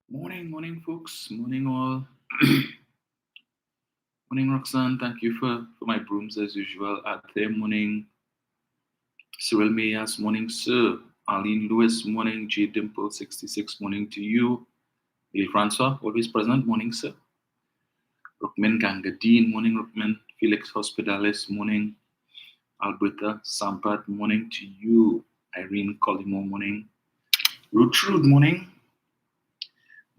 Morning, folks. Morning, all. Morning, Roxanne. Thank you for my brooms as usual. At there, morning. Cyril Mayas, morning, sir. Arlene Lewis, morning. J Dimple, 66, morning to you. Neil Francois, always present, morning, sir. Rukmin Gangadine, morning, Rukmin. Felix Hospitalis, morning. Alberta Sampat, morning to you. Irene Colimo, morning. Rude, morning.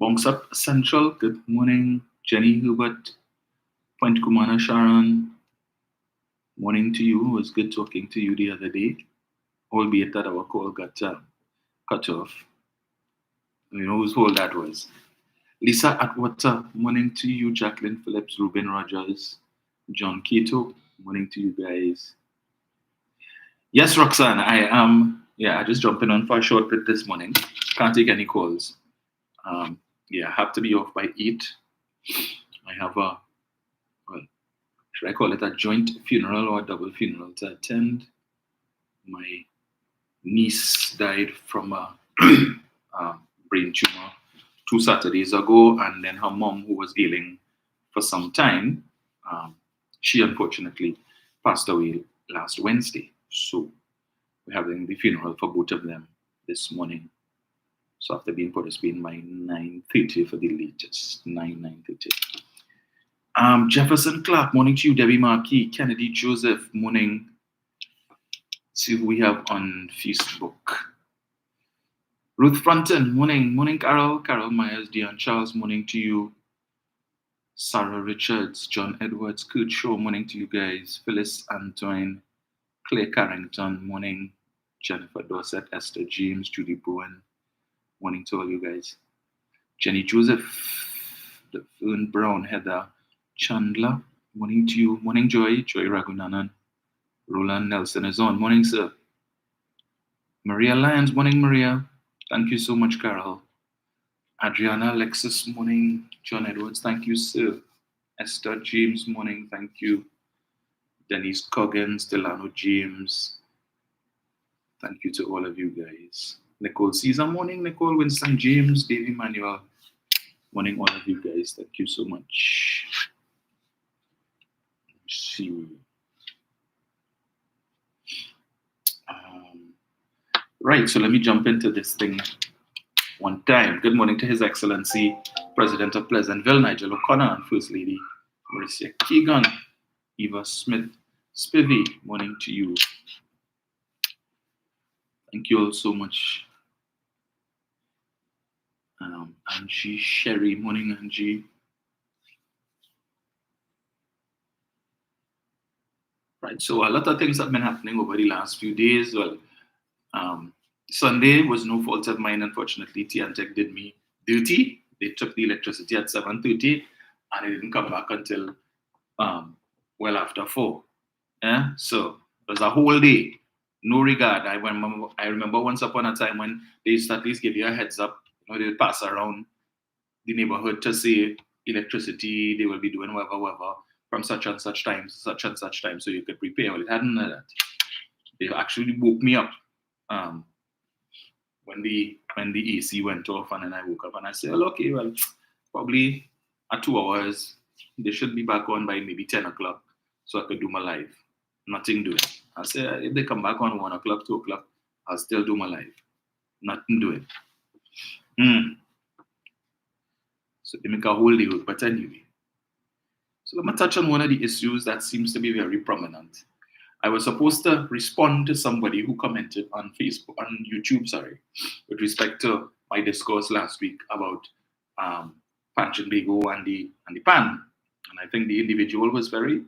Bonks Up Central, good morning. Jenny Hubert, Point Kumana Sharon, morning to you. It was good talking to you the other day, albeit that our call got cut off. You know whose fault that was. Lisa Atwater, morning to you. Jacqueline Phillips, Ruben Rogers, John Cato, morning to you guys. Yes, Roxanne, I am. I just jumping on for a short bit this morning. Can't take any calls. I have to be off by 8. I have should I call it a joint funeral or a double funeral to attend? My niece died from a brain tumor 2 Saturdays ago, and then her mom, who was ailing for some time, she unfortunately passed away last Wednesday. So we're having the funeral for both of them this morning. So after being put, it's been by 9:30 for the latest, 9:30. Jefferson Clark, morning to you. Debbie Markey, Kennedy Joseph, morning. See who we have on Facebook. Ruth Frunton, morning. Morning, Carol. Carol Myers, Dion Charles, morning to you. Sarah Richards, John Edwards, Kurt Shaw, morning to you guys. Phyllis Antoine, Claire Carrington, morning. Jennifer Dorset, Esther James, Judy Bowen, morning to all you guys. Jenny Joseph, Fern Brown, Heather Chandler, morning to you. Morning, Joy Ragunanan. Roland Nelson is on. Morning, sir. Maria Lyons, morning, Maria. Thank you so much, Carol. Adriana Alexis, morning. John Edwards, thank you, sir. Esther James, morning, thank you. Denise Coggins, Delano James. Thank you to all of you guys. Nicole Caesar, morning. Nicole Winston James, Dave Emmanuel. Morning, all of you guys. Thank you so much. Let's see. Right, so let me jump into this thing one time. Good morning to His Excellency, President of Pleasantville, Nigel O'Connor, and First Lady, Mauricia Keegan, Eva Smith Spivey, morning to you. Thank you all so much. Angie Sherry, morning, Angie. Right, so a lot of things have been happening over the last few days. Well, Sunday was no fault of mine, unfortunately. Tiantec did me dirty. They took the electricity at 7:30, and it didn't come back until well after 4. Yeah, so it was a whole day, no regard. I remember once upon a time when they used to at least give you a heads up. They would pass around the neighborhood to say electricity, they will be doing whatever from such and such time, so you could prepare. Well, it hadn't done that. They actually woke me up when the AC went off, and then I woke up and I said, well, okay, well, probably at 2 hours, they should be back on by maybe 10 o'clock, so I could do my live. Nothing doing. I said, if they come back on 1 o'clock, 2 o'clock, I'll still do my live. Nothing doing. So they make a whole day work, but anyway. So let me touch on one of the issues that seems to be very prominent. I was supposed to respond to somebody who commented on YouTube, with respect to my discourse last week about Panchin Bego and the pan. And I think the individual was very,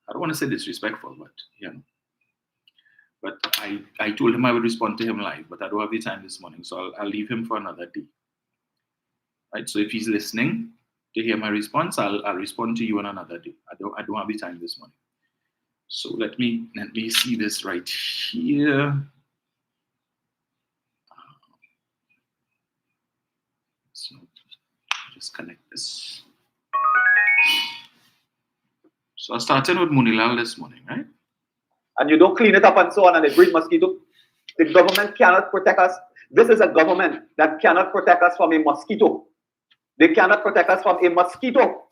I don't want to say disrespectful, but But I told him I would respond to him live, but I don't have the time this morning, so I'll leave him for another day. Right, so if he's listening to hear my response, I'll respond to you on another day. I don't have the time this morning. So let me see this right here. So just connect this. So I started with Munilal this morning, right? and you don't clean it up and so on, and it breeds mosquito, the government cannot protect us. This is a government that cannot protect us from a mosquito. They cannot protect us from a mosquito.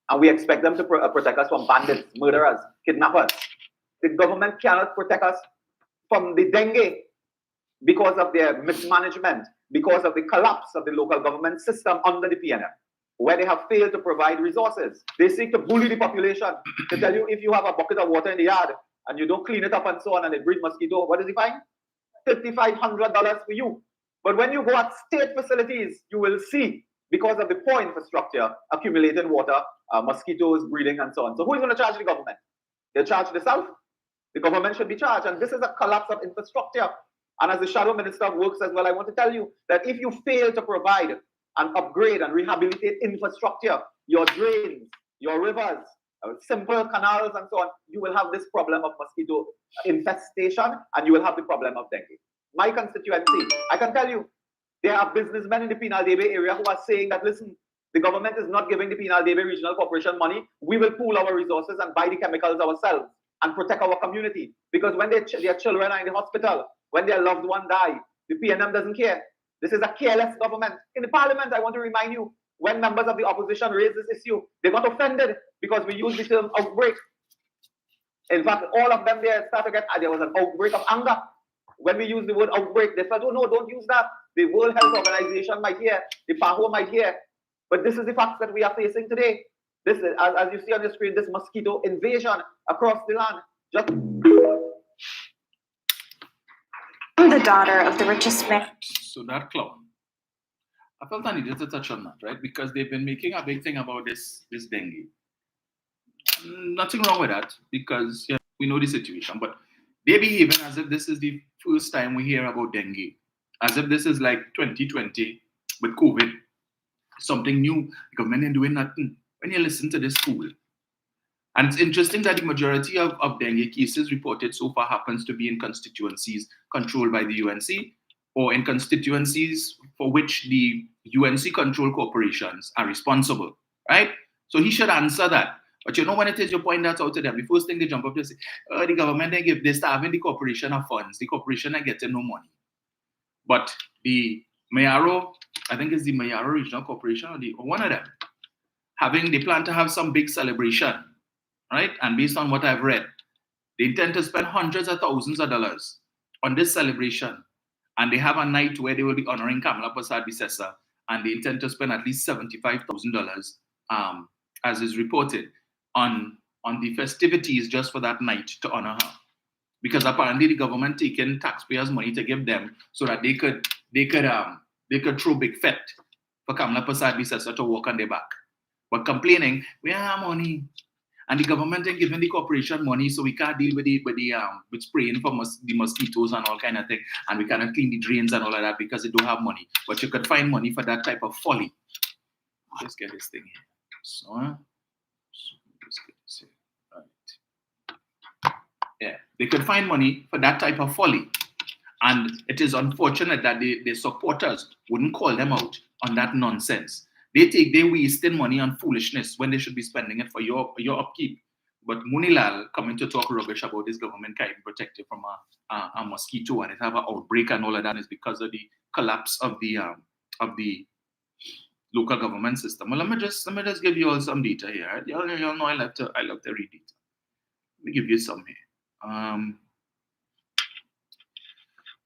And we expect them to protect us from bandits, murderers, kidnappers. The government cannot protect us from the dengue because of their mismanagement, because of the collapse of the local government system under the PNM, where they have failed to provide resources. They seek to bully the population to tell you if you have a bucket of water in the yard and you don't clean it up and so on and it breeds mosquito, what is the fine? $5,500 for you. But when you go at state facilities, you will see, because of the poor infrastructure, accumulating water, mosquitoes breeding and so on. So who is going to charge the government? They charge the South. The government should be charged. And this is a collapse of infrastructure. And as the Shadow Minister of Works as well, I want to tell you that if you fail to provide and upgrade and rehabilitate infrastructure, your drains, your rivers, simple canals and so on, you will have this problem of mosquito infestation and you will have the problem of dengue. My constituency, I can tell you, there are businessmen in the Penal-Debe area who are saying that, listen, the government is not giving the Penal-Debe Regional Corporation money. We will pool our resources and buy the chemicals ourselves and protect our community. Because when their children are in the hospital, when their loved one die, the PNM doesn't care. This is a careless government. In the parliament, I want to remind you, when members of the opposition raised this issue, they got offended because we used the term outbreak. In fact, all of them there started to get, there was an outbreak of anger. When we use the word outbreak, they said, oh no, don't use that. The World Health Organization might hear, the PAHO might hear. But this is the facts that we are facing today. This is, as you see on the screen, this mosquito invasion across the land. Just I'm the daughter of the richest man. So that clown, I felt I needed to touch on that, right? Because they've been making a big thing about this dengue. Nothing wrong with that, because yeah, we know the situation, but they're behaving as if this is the first time we hear about dengue, as if this is like 2020 with COVID, something new. The government ain't doing nothing. When you listen to this fool, and it's interesting that the majority of dengue cases reported so far happens to be in constituencies controlled by the UNC, or in constituencies for which the UNC-controlled corporations are responsible, right? So he should answer that. But you know, when it is you point that out to them, the first thing they jump up to say, oh, the government, they're starving the corporation of funds. The corporation are getting no money. But the Mayaro, I think it's the Mayaro Regional Corporation, or one of them, they plan to have some big celebration, right? And based on what I've read, they intend to spend hundreds of thousands of dollars on this celebration. And they have a night where they will be honoring Kamala Persad-Bissessar, and they intend to spend at least $75,000, as is reported, on the festivities just for that night to honor her. Because apparently the government taking taxpayers' money to give them so that they could throw big fete for Kamala Persad-Bissessar to walk on their back. But complaining, we have money. And the government ain't giving the corporation money, so we can't deal with with spraying for the mosquitoes and all kind of thing, and we cannot clean the drains and all of that because they don't have money. But you could find money for that type of folly. Let's get this thing here. So let's get this here. Right. Yeah, they could find money for that type of folly, and it is unfortunate that the supporters wouldn't call them out on that nonsense. They're wasting money on foolishness when they should be spending it for your upkeep. But Munilal coming to talk rubbish about this government can't be protected from a mosquito and it have an outbreak and all of that is because of the collapse of the local government system. Well, let me just give you all some data here. Right? You all know I love to read data. Let me give you some here.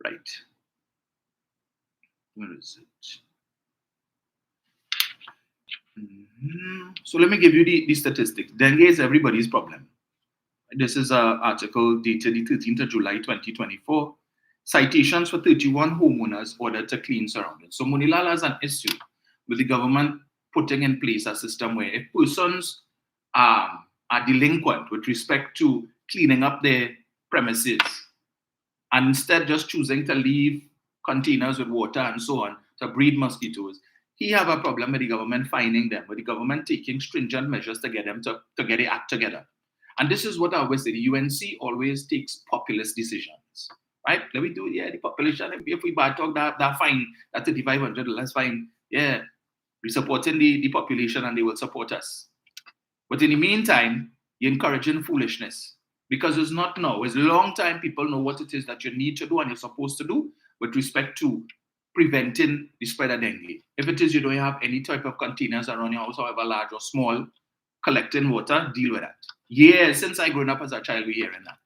Right. Where is it? So let me give you the statistics. Dengue is everybody's problem. This is an article dated the 13th of July 2024. Citations for 31 homeowners ordered to clean surroundings. So Munilal has an issue with the government putting in place a system where if persons are delinquent with respect to cleaning up their premises and instead just choosing to leave containers with water and so on to breed mosquitoes, he have a problem with the government fining them, with the government taking stringent measures to get them to get the act together. And this is what I always say, the UNC always takes populist decisions, right? Let me do it, yeah, the population, if we bad talk that fine, that $3,500 fine, yeah, we're supporting the population and they will support us. But in the meantime, you're encouraging foolishness. Because it's not now. It's a long time people know what it is that you need to do and you're supposed to do with respect to preventing the spread of dengue. If it is you don't have any type of containers around your house, however large or small, collecting water, deal with that. Years since I grown up as a child, we're hearing that.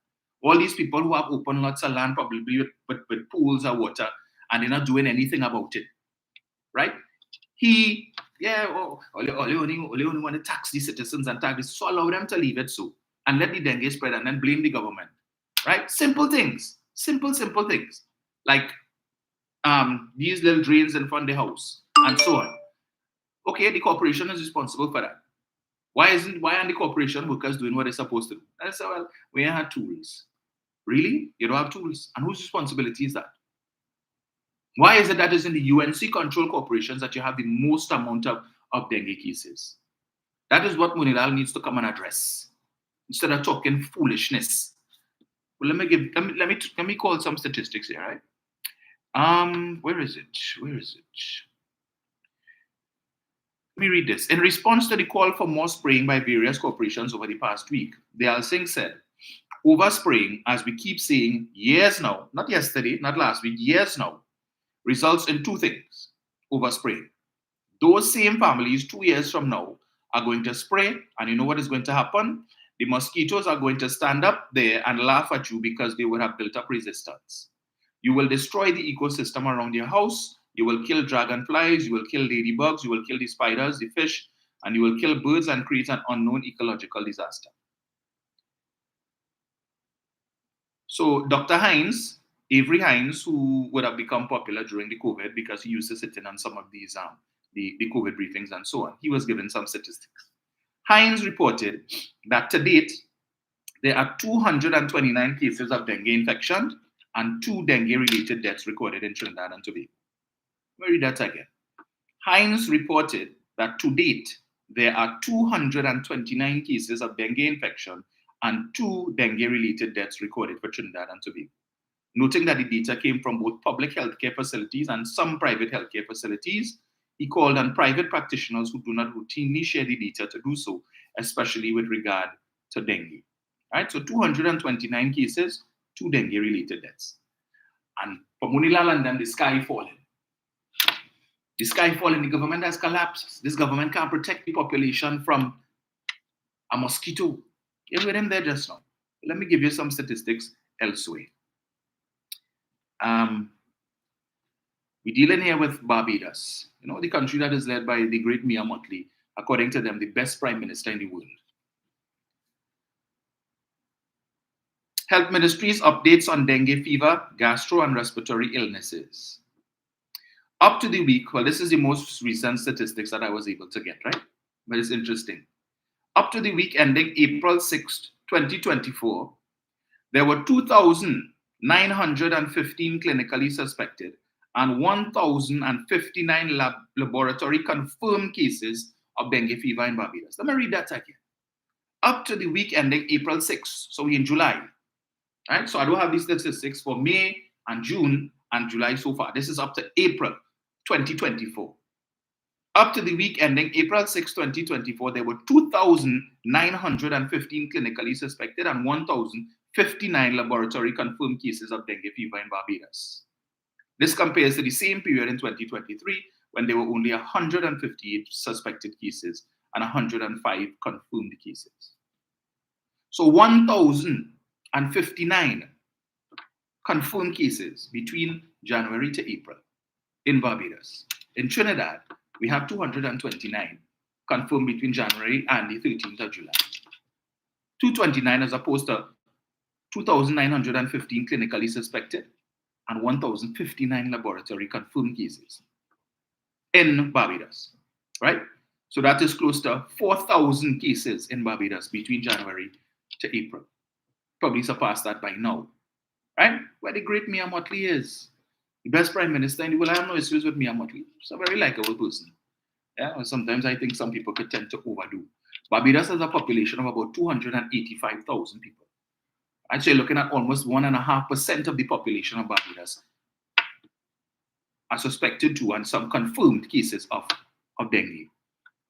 All these people who have open lots of land, probably with pools of water, and they're not doing anything about it, right? Only want to tax the citizens and tax this, so allow them to leave it so, and let the dengue spread and then blame the government, right? Simple things, simple things, like these little drains in front of the house and so on. Okay, the corporation is responsible for that. Why aren't the corporation workers doing what they're supposed to do? And I said, well, we have tools. Really? You don't have tools? And whose responsibility is that? Why is it that it's in the UNC control corporations that you have the most amount of dengue cases? That is what Munilal needs to come and address, instead of talking foolishness. Well, let me call some statistics here, right? Where is it? Let me read this. In response to the call for more spraying by various corporations over the past week, the Alsing said, overspraying, as we keep saying years now, not yesterday, not last week, years now, results in two things. Overspraying. Those same families 2 years from now are going to spray, and you know what is going to happen? The mosquitoes are going to stand up there and laugh at you because they would have built up resistance. You will destroy the ecosystem around your house. You will kill dragonflies, you will kill ladybugs, you will kill the spiders, the fish, and you will kill birds and create an unknown ecological disaster. So Dr. Hines, Avery Hines, who would have become popular during the COVID because he used to sit in on some of these the COVID briefings and so on, he was given some statistics. Hines reported that to date, there are 229 cases of dengue infection and 2 dengue-related deaths recorded in Trinidad and Tobago. Let me read that again. Hines reported that to date, there are 229 cases of dengue infection and 2 dengue-related deaths recorded for Trinidad and Tobago. Noting that the data came from both public healthcare facilities and some private healthcare facilities, he called on private practitioners who do not routinely share the data to do so, especially with regard to dengue. Right? So 229 cases, 2 dengue-related deaths. And for Munilal and them, the sky falling. The sky falling, the government has collapsed. This government can't protect the population from a mosquito. You heard them there just now. Let me give you some statistics elsewhere. We're dealing here with Barbados, the country that is led by the great Mia Mottley, according to them, the best prime minister in the world. Health Ministry's updates on dengue fever, gastro and respiratory illnesses. Up to the week, well, this is the most recent statistics that I was able to get, right? But it's interesting. Up to the week ending April 6th, 2024, there were 2,915 clinically suspected and 1,059 laboratory confirmed cases of dengue fever in Barbados. Let me read that again. Up to the week ending April 6th, so we're in July, right? So I don't have these statistics for May and June and July so far. This is up to April 2024. Up to the week ending April 6, 2024, there were 2,915 clinically suspected and 1,059 laboratory confirmed cases of dengue fever in Barbados. This compares to the same period in 2023, when there were only 158 suspected cases and 105 confirmed cases. So 1,059 confirmed cases between January to April in Barbados. In Trinidad, we have 229 confirmed between January and the 13th of July. 229 as opposed to 2,915 clinically suspected and 1,059 laboratory confirmed cases in Barbados, right? So that is close to 4,000 cases in Barbados between January to April. Probably surpassed that by now, right? Where the great Mia Mottley is. The best prime minister in the world. I have no issues with Mia Mottley. She's a very likable person. Yeah, sometimes I think some people could tend to overdo. Barbados has a population of about 285,000 people. Actually, looking at almost 1.5% of the population of Barbados are suspected to and some confirmed cases of dengue.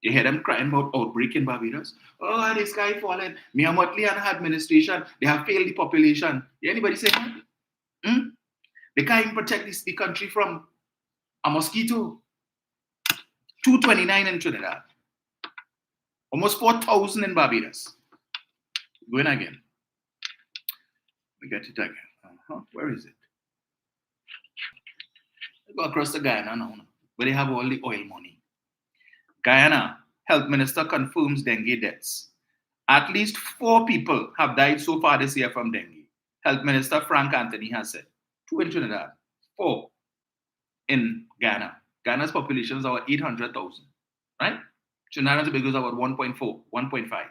You hear them crying about outbreak in Barbados. Oh, this guy fallen. Mia Motley and her administration, they have failed the population. Anybody say that? Hmm? They can't even protect the country from a mosquito. 229 in Trinidad. Almost 4,000 in Barbados. Going again. We get it again. Where is it? We go across to Guyana now, where they have all the oil money. Guyana, Health Minister confirms dengue deaths. At least 4 people have died so far this year from dengue. Health Minister Frank Anthony has said. 2 in Trinidad, 4 in Ghana. Ghana's population is about 800,000, right? Trinidad and Tobago is about 1.4, 1.5.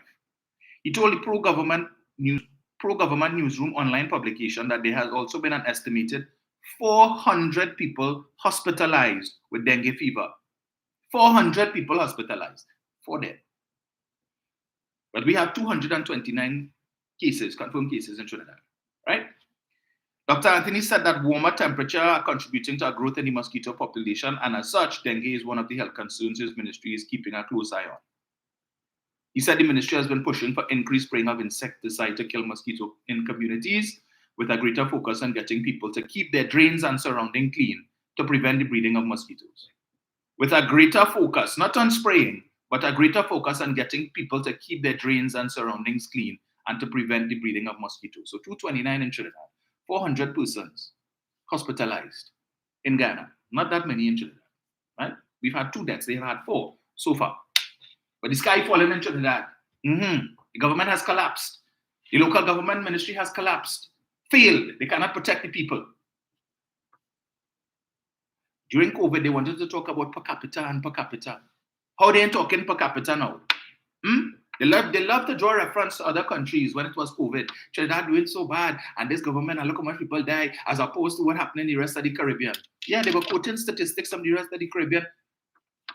He told the pro-government newsroom online publication that there has also been an estimated 400 people hospitalized with dengue fever. 400 people hospitalized, 4 dead. But we have 229 cases, confirmed cases in Trinidad, right? Dr. Anthony said that warmer temperature are contributing to a growth in the mosquito population, and as such, dengue is one of the health concerns his ministry is keeping a close eye on. He said the ministry has been pushing for increased spraying of insecticide to kill mosquito in communities, with a greater focus on getting people to keep their drains and surrounding clean to prevent the breeding of mosquitoes. With a greater focus, not on spraying, but a greater focus on getting people to keep their drains and surroundings clean and to prevent the breeding of mosquitoes. So 229 in Trinidad, 400 persons hospitalized in Ghana. Not that many in Trinidad, right? We've had 2 deaths. They've had 4 so far. But the sky falling in Trinidad. The government has collapsed. The local government ministry has collapsed. Failed. They cannot protect the people. During COVID, they wanted to talk about per capita and per capita. How they ain't talking per capita now? They love to draw reference to other countries when it was COVID. Trinidad doing so bad, and this government, and look how much people die, as opposed to what happened in the rest of the Caribbean. Yeah, they were quoting statistics from the rest of the Caribbean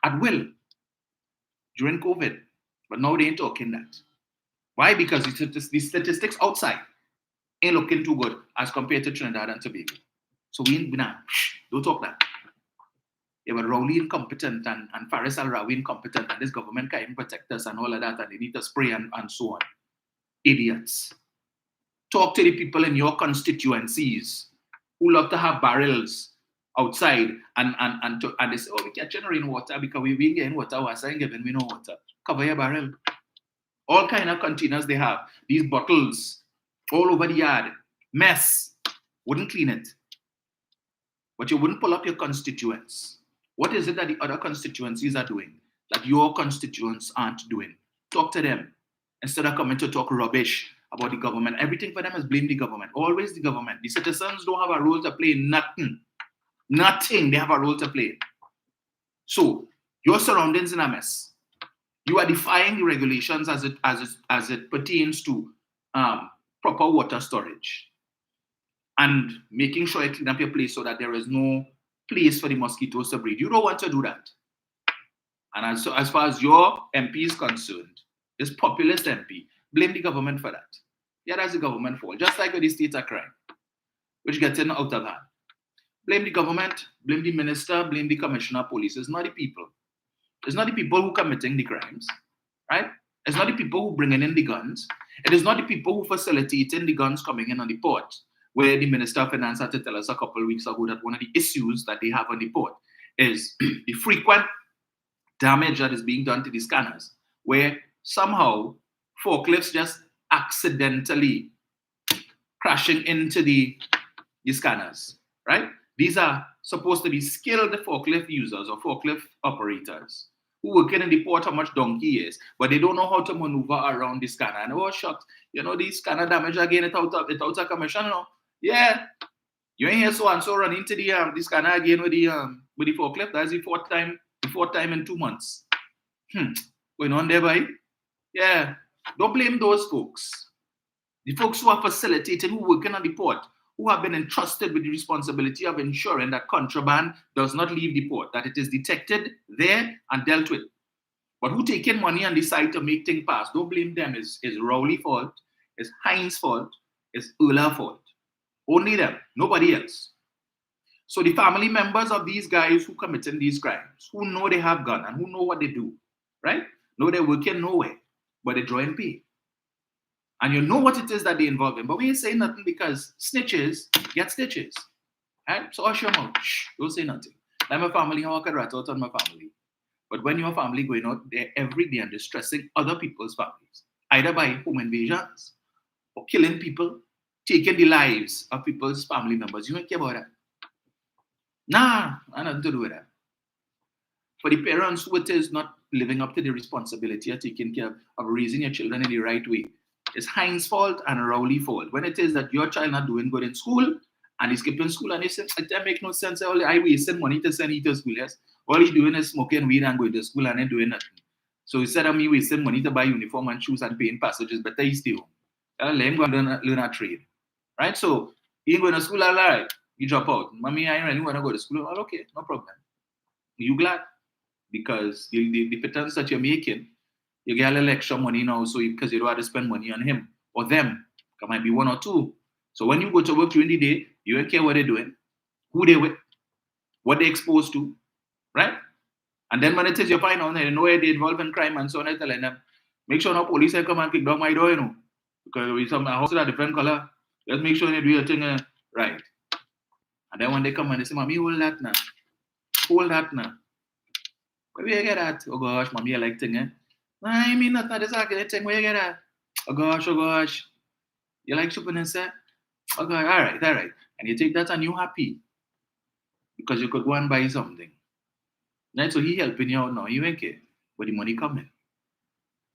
at will during COVID. But now they ain't talking that. Why? Because the statistics outside ain't looking too good as compared to Trinidad and Tobago. So we ain't don't talk that. They were Rowley incompetent and Faris Al-Rawi incompetent, and this government can't even protect us and all of that, and they need to spray and so on. Idiots. Talk to the people in your constituencies who love to have barrels outside and they say, oh, we can't generate water because we ain't getting water, we ain't giving me no water. Cover your barrel. All kind of containers they have. These bottles all over the yard. Mess. Wouldn't clean it. But you wouldn't pull up your constituents. What is it that the other constituencies are doing that your constituents aren't doing? Talk to them instead of coming to talk rubbish about the government. Everything for them is blame the government. Always the government. The citizens don't have a role to play. Nothing. Nothing they have a role to play. So your surroundings in a mess. You are defying the regulations as it pertains to proper water storage and making sure you clean up your place so that there is no place for the mosquitoes to breed. You don't want to do that. And as far as your MP is concerned, this populist MP, blame the government for that. Yeah, that's the government fault. Just like with the states are crime, which gets in out of hand. Blame the government, blame the minister, blame the commissioner of police. It's not the people. It's not the people who are committing the crimes, right? It's not the people who bringing in the guns. It is not the people who facilitating the guns coming in on the port, where the Minister of Finance had to tell us a couple of weeks ago that one of the issues that they have on the port is the frequent damage that is being done to the scanners, where somehow forklifts just accidentally crashing into the scanners, right? These are supposed to be skilled forklift users or forklift operators who work in the port how much donkey is, but they don't know how to maneuver around the scanner. And oh, shucks, the scanner damage again, it out of commission, Yeah, you ain't here so and so run into the scanner again with the forklift. That's the fourth time in 2 months. Going on there, boy? Yeah, don't blame those folks. The folks who are facilitating, who working on the port, who have been entrusted with the responsibility of ensuring that contraband does not leave the port, that it is detected there and dealt with. But who taking money on the side to make things pass? Don't blame them. It's Rowley's fault. It's Heinz's fault. It's Erla's fault. Only them. Nobody else. So the family members of these guys who committing these crimes, who know they have gun and who know what they do, right? No, they're working nowhere, but they're drawing pay. And you know what it is that they involve in. But we ain't saying nothing because snitches get stitches. Right? So hush your mouth. Shh, don't say nothing. Like my family, how I can rat out on my family. But when your family going out there every day and distressing other people's families, either by home invasions or killing people, taking the lives of people's family members, you don't care about that. Nah, I nothing to do with that. For the parents who it is not living up to the responsibility of taking care of raising your children in the right way, it's Heinz's fault and Rowley's fault. When it is that your child not doing good in school and he's skipping school and he says, that make no sense. I wasting money to send him to school, yes. All he's doing is smoking weed and going to school and then doing nothing. So instead of me wasting money to buy uniform and shoes and paying passages, better he stay home. Let him go and learn a trade. Right? So he ain't going to school, all right. You drop out. Mommy, I really want to go to school. Well, okay, no problem. You glad? Because the pretense that you're making, you get a little extra money now, so because you don't have to spend money on him or them. It might be one or two. So when you go to work during the day, you don't care what they're doing, who they're with, what they're exposed to, right? And then when it is you find out, they know where they involved in crime and so on, I tell them, make sure no police will come and kick down my door, because we some house a different color. Just make sure they do your thing right. And then when they come and they say, Mommy, hold that now. Hold that now. Where you get that? Oh gosh, Mommy, I like thing, eh? I mean, not this thing. Where you get that? Oh gosh. You like shopping and say, okay, all right. And you take that and you're happy because you could go and buy something. Right? So he helping you out now. You ain't care. But the money coming.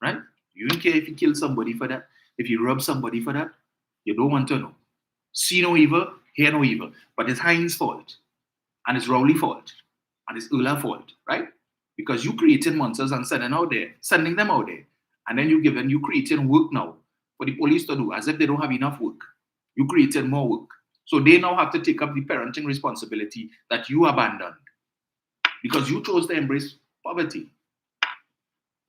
Right? You don't care if you kill somebody for that. If you rob somebody for that. You don't want to know. See no evil, hear no evil. But it's Heinz's fault. And it's Rowley's fault. And it's Ula's fault. Right? Because you creating monsters and sending them out there. And then you creating work now for the police to do as if they don't have enough work. You created more work. So they now have to take up the parenting responsibility that you abandoned because you chose to embrace poverty,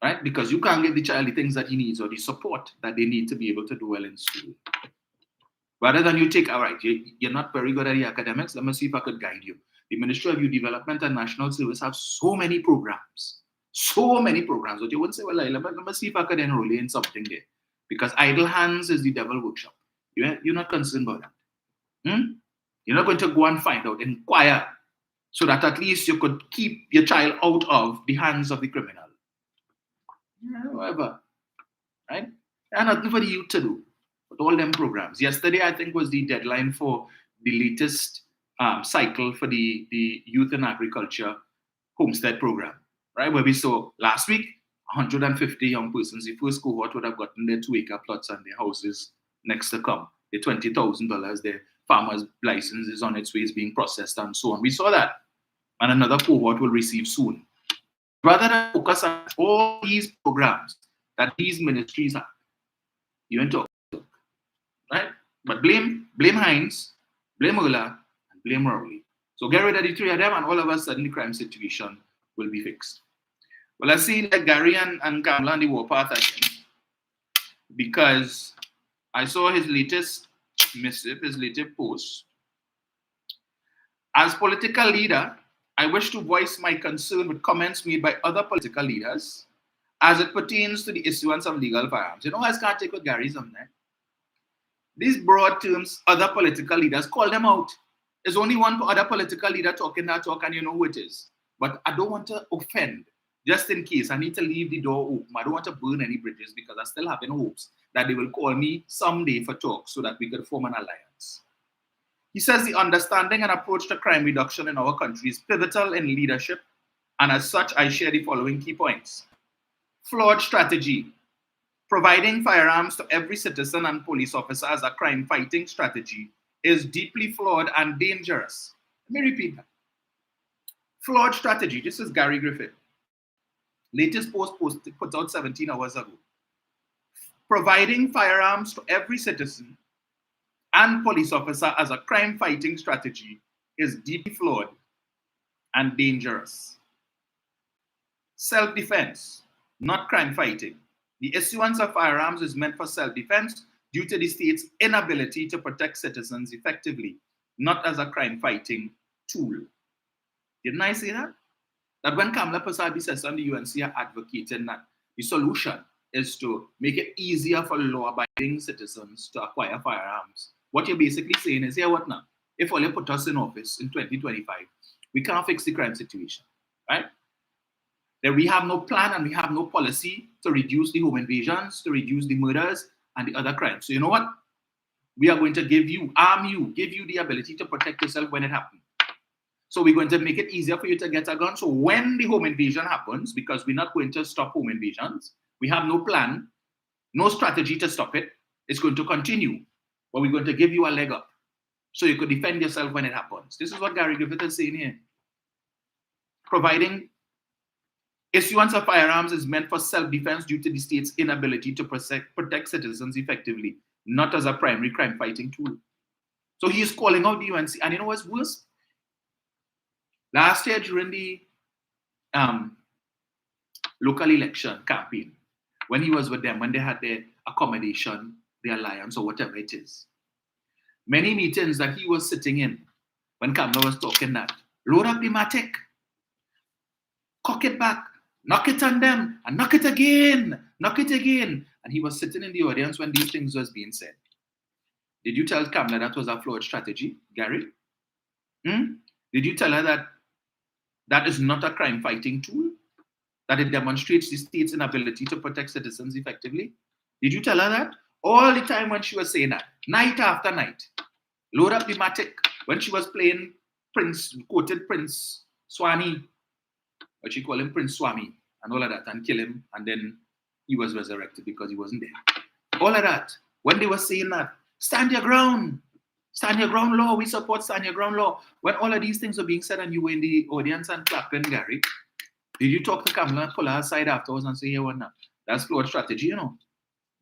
right? Because you can't give the child the things that he needs or the support that they need to be able to do well in school. Rather than you take, all right, you're not very good at the academics, let me see if I could guide you. The Ministry of Youth Development and National Service have so many programs, but you wouldn't say, well, let me see if I could enroll you in something there. Because idle hands is the devil workshop. You're not concerned about that. You're not going to go and find out, inquire, so that at least you could keep your child out of the hands of the criminal. However, right? And nothing for the youth to do. But all them programs. Yesterday, I think, was the deadline for the latest cycle for the Youth and Agriculture Homestead Program, right? Where we saw last week, 150 young persons, the first cohort would have gotten their 2-acre plots and their houses next to come. The $20,000, their farmer's license is on its way, is being processed and so on. We saw that. And another cohort will receive soon. Rather than focus on all these programs that these ministries have, you ain't talk, right? But blame Heinz, blame Ola, and blame Rowley. So get rid of the three of them and all of a sudden the crime situation will be fixed. Well, I see like Gary and Kamala on the warpath again because I saw his latest missive, his latest post. As political leader, I wish to voice my concern with comments made by other political leaders as it pertains to the issuance of legal firearms. You know, I can't take with Gary's on that. These broad terms, other political leaders, call them out. There's only one other political leader talking that talk, and you know who it is. But I don't want to offend. Just in case, I need to leave the door open. I don't want to burn any bridges because I still have hopes that they will call me someday for talk so that we could form an alliance. He says the understanding and approach to crime reduction in our country is pivotal in leadership, and as such, I share the following key points. Flawed strategy. Providing firearms to every citizen and police officer as a crime-fighting strategy is deeply flawed and dangerous. Let me repeat that. Flawed strategy. This is Gary Griffith. Latest post put out 17 hours ago. Providing firearms to every citizen and police officer as a crime-fighting strategy is deeply flawed and dangerous. Self-defense, not crime-fighting. The issuance of firearms is meant for self-defense due to the state's inability to protect citizens effectively, not as a crime-fighting tool. Didn't I say that? That when Kamala Persad and the UNC are advocating that the solution is to make it easier for law-abiding citizens to acquire firearms, what you're basically saying is, here what now? If all you put us in office in 2025, we can't fix the crime situation, right? Then we have no plan and we have no policy to reduce the home invasions, to reduce the murders and the other crimes. So you know what? We are going to give you the ability to protect yourself when it happens. So we're going to make it easier for you to get a gun. So when the home invasion happens, because we're not going to stop home invasions, we have no plan, no strategy to stop it. It's going to continue, but we're going to give you a leg up so you could defend yourself when it happens. This is what Gary Griffith is saying here. Providing issuance of firearms is meant for self-defense due to the state's inability to protect citizens effectively, not as a primary crime-fighting tool. So he is calling out the UNC, and you know what's worse? Last year during the local election campaign, when he was with them, when they had their accommodation, their alliance, or whatever it is, many meetings that he was sitting in, when Kamala was talking that, load up the matic, cock it back, knock it on them, and knock it again. And he was sitting in the audience when these things was being said. Did you tell Kamala that was a flawed strategy, Gary? Did you tell her that that is not a crime-fighting tool? That it demonstrates the state's inability to protect citizens effectively? Did you tell her that? All the time when she was saying that, night after night. Load up the matic. When she was playing quoted Prince Swami, what she called him Prince Swami, and all of that, and kill him, and then he was resurrected because he wasn't there. All of that. When they were saying that, stand your ground law, we support stand your ground law. When all of these things were being said and you were in the audience and clapping, Gary, did you talk to Kamala and pull her aside afterwards and say, hey, what now? That's flawed strategy, you know.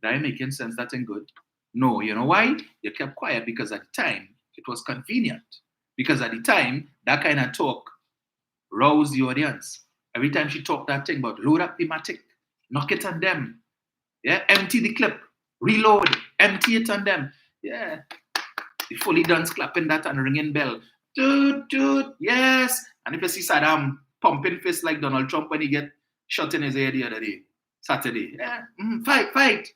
That ain't making sense, that ain't good. No, you know why? You kept quiet because at the time, it was convenient. Because at the time, that kind of talk roused the audience. Every time she talked that thing about load up the matic, knock it on them, yeah, empty the clip, reload, empty it on them, yeah. The fully done clapping that and ringing bell, toot, yes. And if you see Saddam pumping fist like Donald Trump when he get shot in his head the other day, Saturday, yeah, fight.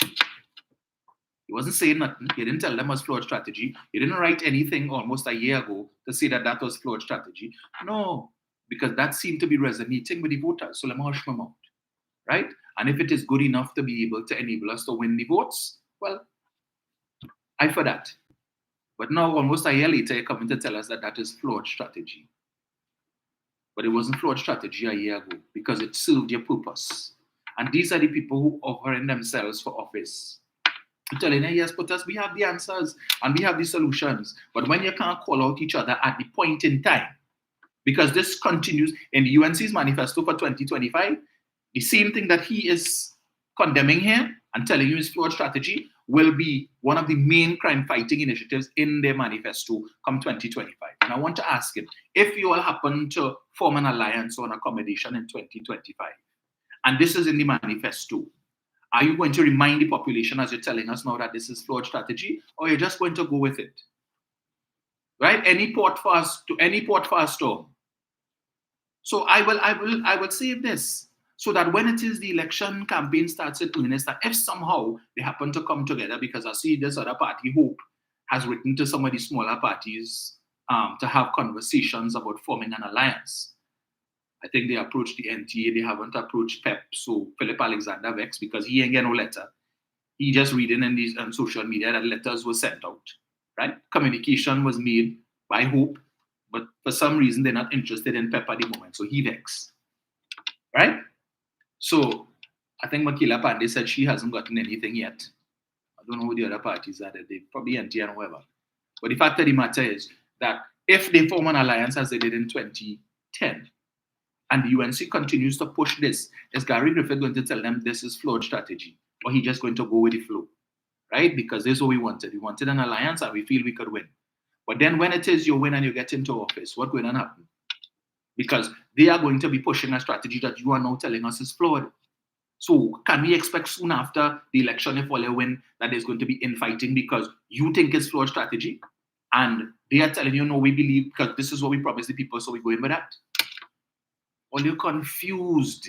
He wasn't saying nothing. He didn't tell them it was flawed strategy. He didn't write anything almost a year ago to say that that was flawed strategy. No, because that seemed to be resonating with the voters. So let me hush my mouth, right? And if it is good enough to be able to enable us to win the votes, well, I for that. But now, almost a year later, you're coming to tell us that that is flawed strategy. But it wasn't flawed strategy a year ago because it served your purpose. And these are the people who are offering themselves for office. I'm telling you, yes, but us, we have the answers and we have the solutions. But when you can't call out each other at the point in time, because this continues in the UNC's manifesto for 2025, the same thing that he is condemning here and telling you is flawed strategy will be one of the main crime-fighting initiatives in their manifesto come 2025. And I want to ask him, if you all happen to form an alliance or an accommodation in 2025, and this is in the manifesto, are you going to remind the population as you're telling us now that this is flawed strategy, or you're just going to go with it? Right? Any port for a storm. So I will say this, so that when it is the election campaign starts in earnest, that if somehow they happen to come together, because I see this other party, Hope, has written to some of the smaller parties to have conversations about forming an alliance. I think they approached the NTA, they haven't approached PEP, so Philip Alexander vexed because he ain't get no letter. He just reading in these on social media that letters were sent out, right? Communication was made by Hope, but for some reason they're not interested in PEP at the moment, so he vexed, right? So I think Makila Pandey said she hasn't gotten anything yet. I don't know who the other parties are, they probably NTA and whoever. But the fact of the matter is that if they form an alliance as they did in 2010, and the UNC continues to push this, is Gary Griffith going to tell them this is flawed strategy? Or he just going to go with the flow? Right? Because this is what we wanted. We wanted an alliance and we feel we could win. But then when it is you win and you get into office, what's going to happen? Because they are going to be pushing a strategy that you are now telling us is flawed. So can we expect soon after the election, if all you win, that there's going to be infighting because you think it's flawed strategy? And they are telling you, no, we believe because this is what we promised the people, so we go in with that. Or you're confused.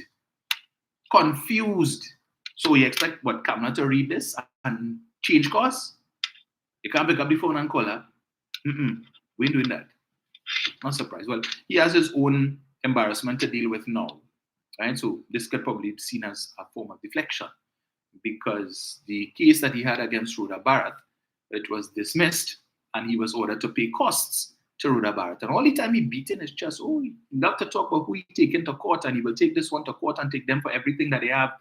Confused. So you expect what, Kamala to read this and change course? You can't pick up the phone and call her. We ain't doing that. Not surprised. Well, he has his own embarrassment to deal with now. Right? So this could probably be seen as a form of deflection, because the case that he had against Rhoda Barrett, it was dismissed, and he was ordered to pay costs to Rhoda Barrett. And all the time he beat in his chest, he loved to talk about who he taken to court, and he will take this one to court and take them for everything that they have.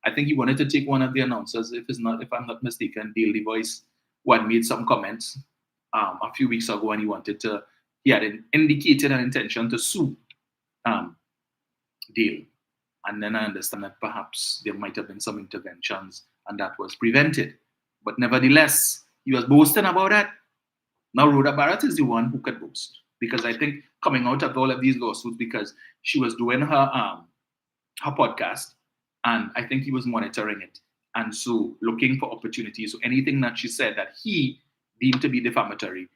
I think he wanted to take one of the announcers, if I'm not mistaken, Dale the Voice, who had made some comments a few weeks ago, and he had indicated an intention to sue Dale. And then I understand that perhaps there might have been some interventions and that was prevented. But nevertheless, he was boasting about that. Now Rhoda Barrett is the one who could boast, because I think coming out of all of these lawsuits, because she was doing her podcast, and I think he was monitoring it, and so looking for opportunities. So anything that she said that he deemed to be defamatory,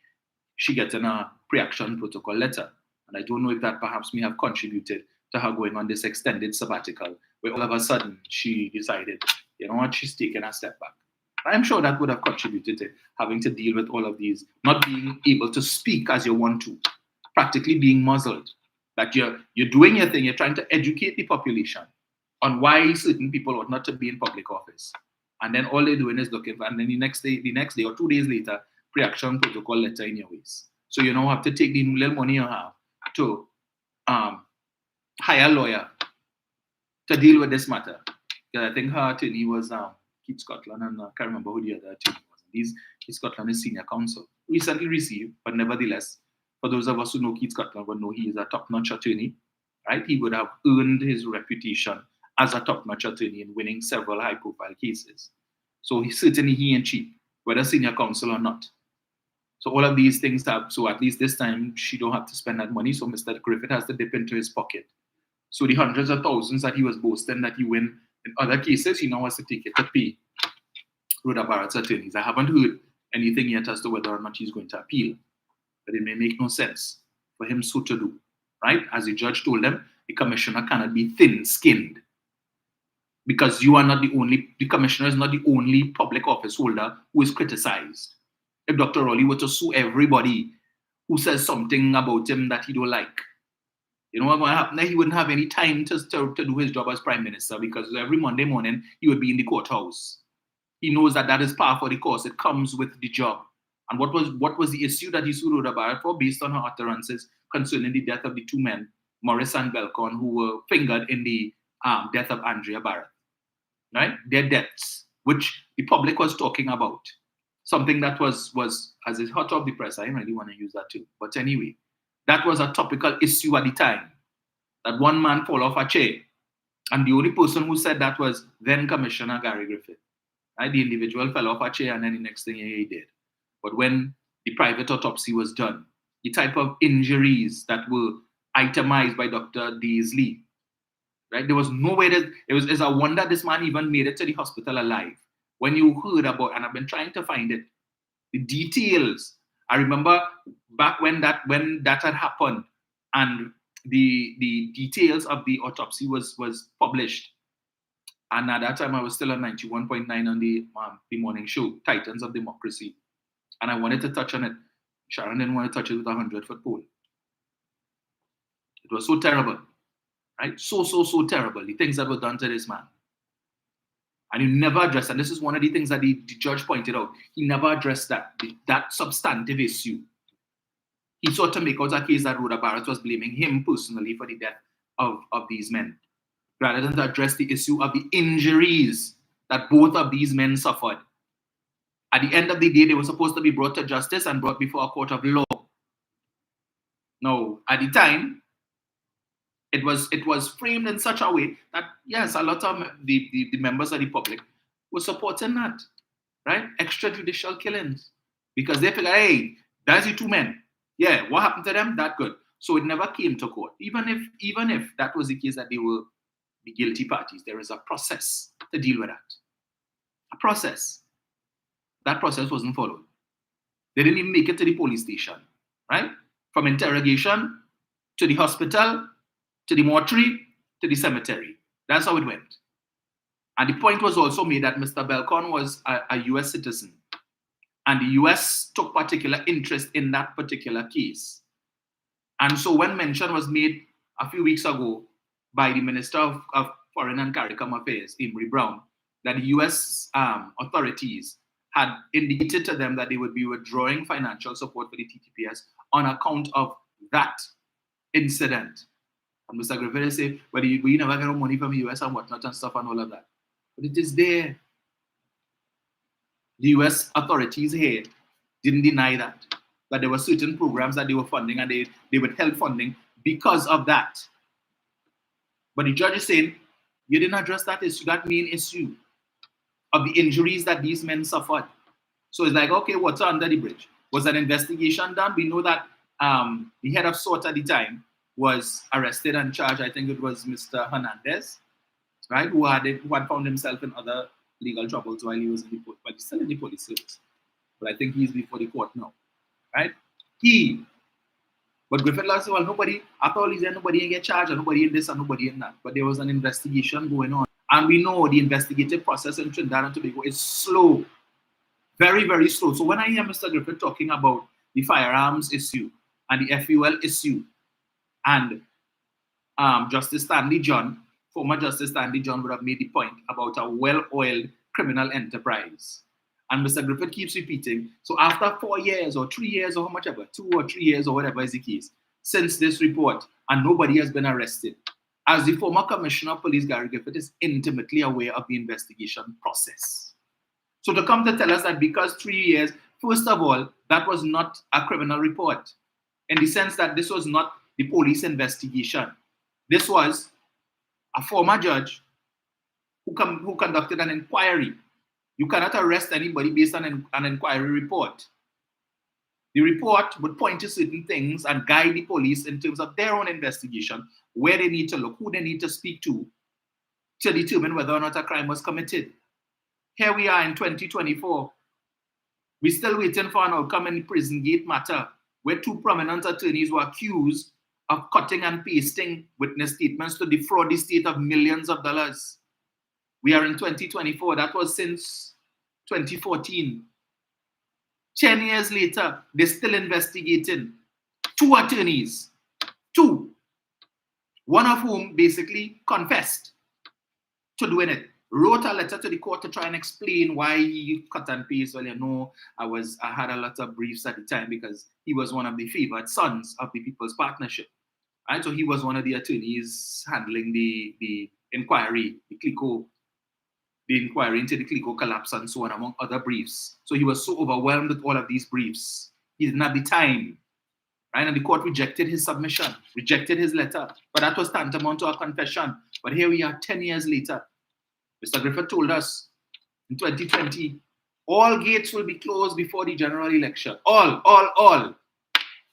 she gets in a pre-action protocol letter. And I don't know if that perhaps may have contributed to her going on this extended sabbatical, where all of a sudden she decided, you know what, she's taking a step back. I'm sure that would have contributed to having to deal with all of these, not being able to speak as you want to, practically being muzzled. That you're doing your thing, you're trying to educate the population on why certain people ought not to be in public office. And then all they're doing is looking for, and then the next day or 2 days later, pre-action protocol letter in your waist. So you now have to take the little money you have to hire a lawyer to deal with this matter. Because I think her attorney was Keith Scotland, and I can't remember who the other attorney was. Keith Scotland is senior counsel. Recently received, but nevertheless, for those of us who know Keith Scotland will know he is a top-notch attorney, right? He would have earned his reputation as a top-notch attorney in winning several high-profile cases. So he ain't cheap, whether senior counsel or not. So all of these things have, so at least this time, she don't have to spend that money, so Mr. Griffith has to dip into his pocket. So the hundreds of thousands that he was boasting that he win in other cases, he now has to take it to pay Rhoda Barrett's attorneys. I haven't heard anything yet as to whether or not he's going to appeal, but it may make no sense for him so to do, right? As the judge told him, the commissioner cannot be thin-skinned, because the commissioner is not the only public office holder who is criticized. If Dr. Rowley were to sue everybody who says something about him that he don't like, you know what would happen? He wouldn't have any time to do his job as prime minister, because every Monday morning he would be in the courthouse. He knows that is par for the course. It comes with the job. And what was the issue that he sued Rhoda Barrett for, based on her utterances concerning the death of the two men, Morris and Belcon, who were fingered in the death of Andrea Barrett, right? Their deaths, which the public was talking about. Something that was as it's hot off the press. I didn't really want to use that too. But anyway, that was a topical issue at the time. That one man fall off a chair. And the only person who said that was then Commissioner Gary Griffith. Right? The individual fell off a chair, and then the next thing he did. But when the private autopsy was done, the type of injuries that were itemized by Dr. Daisley, right? There was no way that it's a wonder this man even made it to the hospital alive. When you heard about, and I've been trying to find it, the details. I remember back when that had happened, and the details of the autopsy was published. And at that time, I was still on 91.9 on the morning show, Titans of Democracy. And I wanted to touch on it. Sharon didn't want to touch it with a 100-foot pole. It was so terrible, right? So terrible, the things that were done to this man. And he never addressed, and this is one of the things that the judge pointed out, he never addressed that substantive issue. He sought to make out a case that Rhoda Barrett was blaming him personally for the death of these men, rather than to address the issue of the injuries that both of these men suffered. At the end of the day, they were supposed to be brought to justice and brought before a court of law. Now, at the time, it was framed in such a way that, yes, a lot of the members of the public were supporting that, right? Extrajudicial killings. Because they figured, hey, that's the two men. Yeah, what happened to them? That good. So it never came to court. Even if that was the case that they were the guilty parties, there is a process to deal with that. A process. That process wasn't followed. They didn't even make it to the police station, right? From interrogation to the hospital to the mortuary, to the cemetery. That's how it went. And the point was also made that Mr. Belcon was a US citizen. And the US took particular interest in that particular case. And so when mention was made a few weeks ago by the Minister of Foreign and CARICOM Affairs, Emory Brown, that the US authorities had indicated to them that they would be withdrawing financial support for the TTPS on account of that incident. And Mr. Griffith said, well, we never get money from the US and whatnot and stuff and all of that. But it is there. The US authorities here didn't deny that. But there were certain programs that they were funding and they withheld funding because of that. But the judge is saying, you didn't address that issue, that main issue of the injuries that these men suffered. So it's like, okay, what's under the bridge? Was an investigation done? We know that the head of SORT at the time was arrested and charged. I think it was Mr. Hernandez, right, who had found himself in other legal troubles while he was in the police, but he's still in the police service. But I think he's before the court now, right? But Griffith said, well, nobody, after all, nobody can get charged, and nobody in this and nobody in that. But there was an investigation going on. And we know the investigative process in Trinidad and Tobago is slow, very, very slow. So when I hear Mr. Griffith talking about the firearms issue and the FUL issue, and Justice Stanley John, former Justice Stanley John would have made the point about a well-oiled criminal enterprise. And Mr. Griffith keeps repeating, so after 4 years or 3 years or how much ever, 2 or 3 years or whatever is the case, since this report, and nobody has been arrested, as the former Commissioner of Police, Gary Griffith, is intimately aware of the investigation process. So to come to tell us that because 3 years, first of all, that was not a criminal report, in the sense that this was not the police investigation. This was a former judge who conducted an inquiry. You cannot arrest anybody based on an inquiry report. The report would point to certain things and guide the police in terms of their own investigation, where they need to look, who they need to speak to determine whether or not a crime was committed. Here we are in 2024. We're still waiting for an outcome in the Prison Gate matter, where 2 prominent attorneys were accused of cutting and pasting witness statements to defraud the state of millions of dollars. We are in 2024. That was since 2014. 10 years later, they're still investigating. 2 attorneys. 2. One of whom basically confessed to doing it. Wrote a letter to the court to try and explain why he cut and paste. Well, you know, I had a lot of briefs at the time because he was one of the favored sons of the People's Partnership. Right? So he was one of the attorneys handling the inquiry, the inquiry into the CLICO collapse and so on, among other briefs. So he was so overwhelmed with all of these briefs. He didn't have the time. Right? And the court rejected his submission, rejected his letter. But that was tantamount to a confession. But here we are 10 years later. Mr. Griffith told us in 2020, all gates will be closed before the general election. All.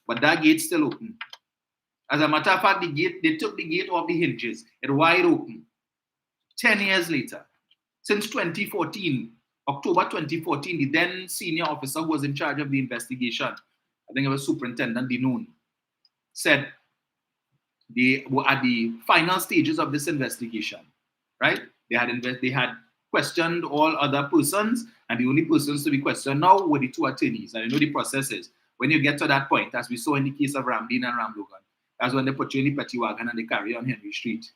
But that gate's still open. As a matter of fact, they took the gate off the hinges. It's wide open. 10 years later. Since 2014, October 2014, the then senior officer who was in charge of the investigation, I think it was Superintendent Dinoon, said they were at the final stages of this investigation, right? They had questioned all other persons, and the only persons to be questioned now were the 2 attorneys. And you know the process is, when you get to that point, as we saw in the case of Ramdeen and Ramlogan, that's when they put you in the petty wagon and they carry you on Henry Street.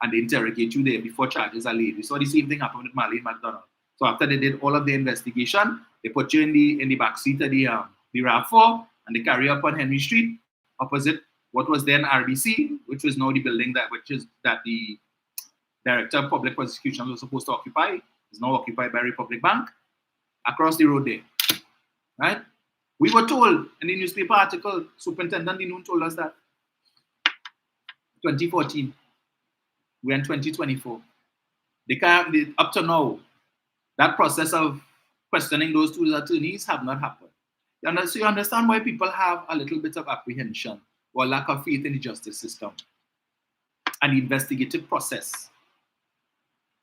And they interrogate you there before charges are laid. We saw the same thing happen with Marlene McDonald. So after they did all of the investigation, they put you in the back seat of the RAV4, and they carry you up on Henry Street, opposite what was then RBC, which was now the building that the Director of Public Prosecution was supposed to occupy. Is now occupied by Republic Bank, across the road there. Right? We were told in the newspaper article, Superintendent Dinoon told us that 2014. We're in 2024. Up to now, that process of questioning those 2 attorneys have not happened. So you understand why people have a little bit of apprehension or lack of faith in the justice system and the investigative process.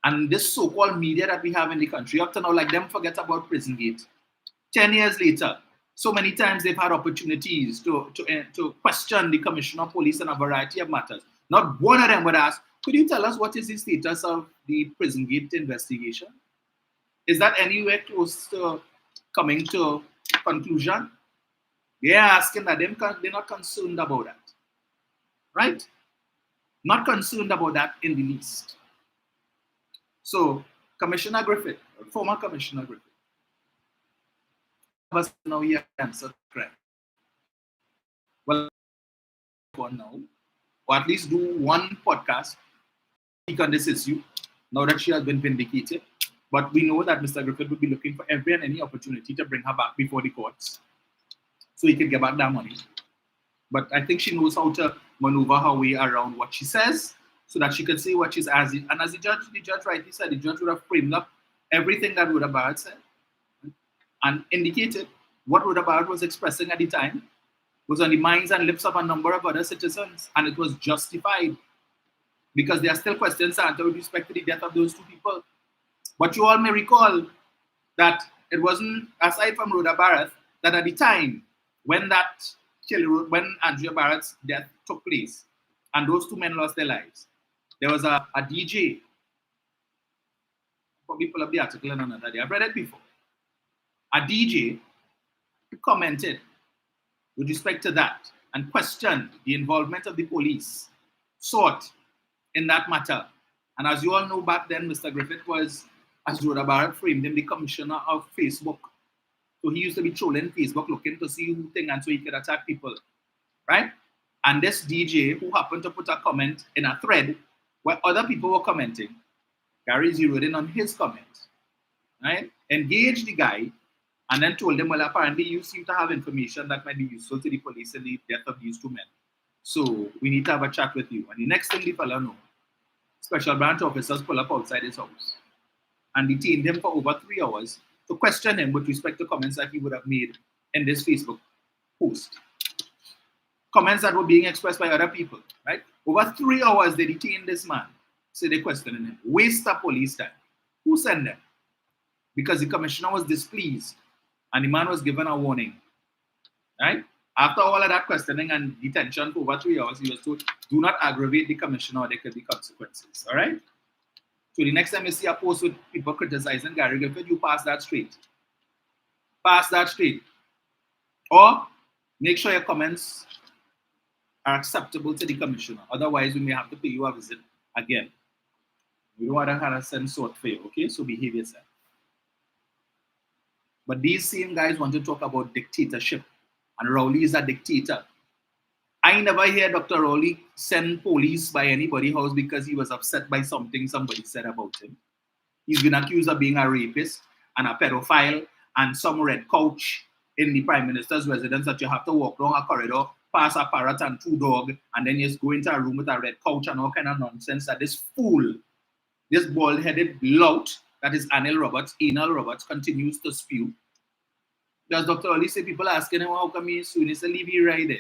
And this so-called media that we have in the country, up to now, like them forget about Prison Gate. 10 years later, so many times they've had opportunities to question the Commissioner of Police on a variety of matters. Not one of them would ask, could you tell us what is the status of the prison gate investigation? Is that anywhere close to coming to conclusion? They're asking that they're not concerned about that. Right? Not concerned about that in the least. So, Commissioner Griffith, former Commissioner Griffith, now he answered correct. Well, for now, or at least do one podcast speak on this issue now that she has been vindicated. But we know that Mr. Griffith will be looking for every and any opportunity to bring her back before the courts so he can get back that money. But I think she knows how to maneuver her way around what she says so that she can say what she's as. And as the judge rightly said, the judge would have framed up everything that Rhoda Barrett said and indicated what Rhoda Barrett was expressing at the time was on the minds and lips of a number of other citizens, and it was justified because there are still questions answered with respect to the death of those two people. But you all may recall that it wasn't, aside from Rhoda Barrett, that at the time when when Andrea Barrett's death took place and those two men lost their lives, there was a DJ. Probably pull up the article on another day. I've read it before. A DJ commented with respect to that and questioned the involvement of the police sought in that matter. And as you all know, back then, Mr. Griffith was, as Rhoda Barrett framed him, the commissioner of Facebook. So he used to be trolling Facebook, looking to see who thing, and so he could attack people, right? And this DJ, who happened to put a comment in a thread where other people were commenting, Gary zeroed in on his comment, right? Engaged the guy, and then told them, well, apparently you seem to have information that might be useful to the police in the death of these two men. So we need to have a chat with you. And the next thing the fellow know, special branch officers pull up outside his house and detained him for over 3 hours to question him with respect to comments that he would have made in this Facebook post. Comments that were being expressed by other people, right? Over 3 hours, they detained this man. So they questioning him. Waste of police time. Who sent them? Because the commissioner was displeased and the man was given a warning, right? After all of that questioning and detention for over 3 hours, he was told, do not aggravate the commissioner or there could be consequences, all right? So the next time you see a post with people criticizing Gary Griffith, you pass that straight. Pass that straight. Or make sure your comments are acceptable to the commissioner. Otherwise, we may have to pay you a visit again. We don't want to harassment sort for you, okay? So behave yourself. But these same guys want to talk about dictatorship. And Rowley is a dictator. I never hear Dr. Rowley send police by anybody's house because he was upset by something somebody said about him. He's been accused of being a rapist and a pedophile and some red couch in the Prime Minister's residence that you have to walk down a corridor, pass a parrot and 2 dogs, and then you just go into a room with a red couch and all kind of nonsense that this fool, this bald-headed lout, that is Anal Roberts, continues to spew. Does Dr. Rowley say people are asking him, how come he soon? He said, leave you right there.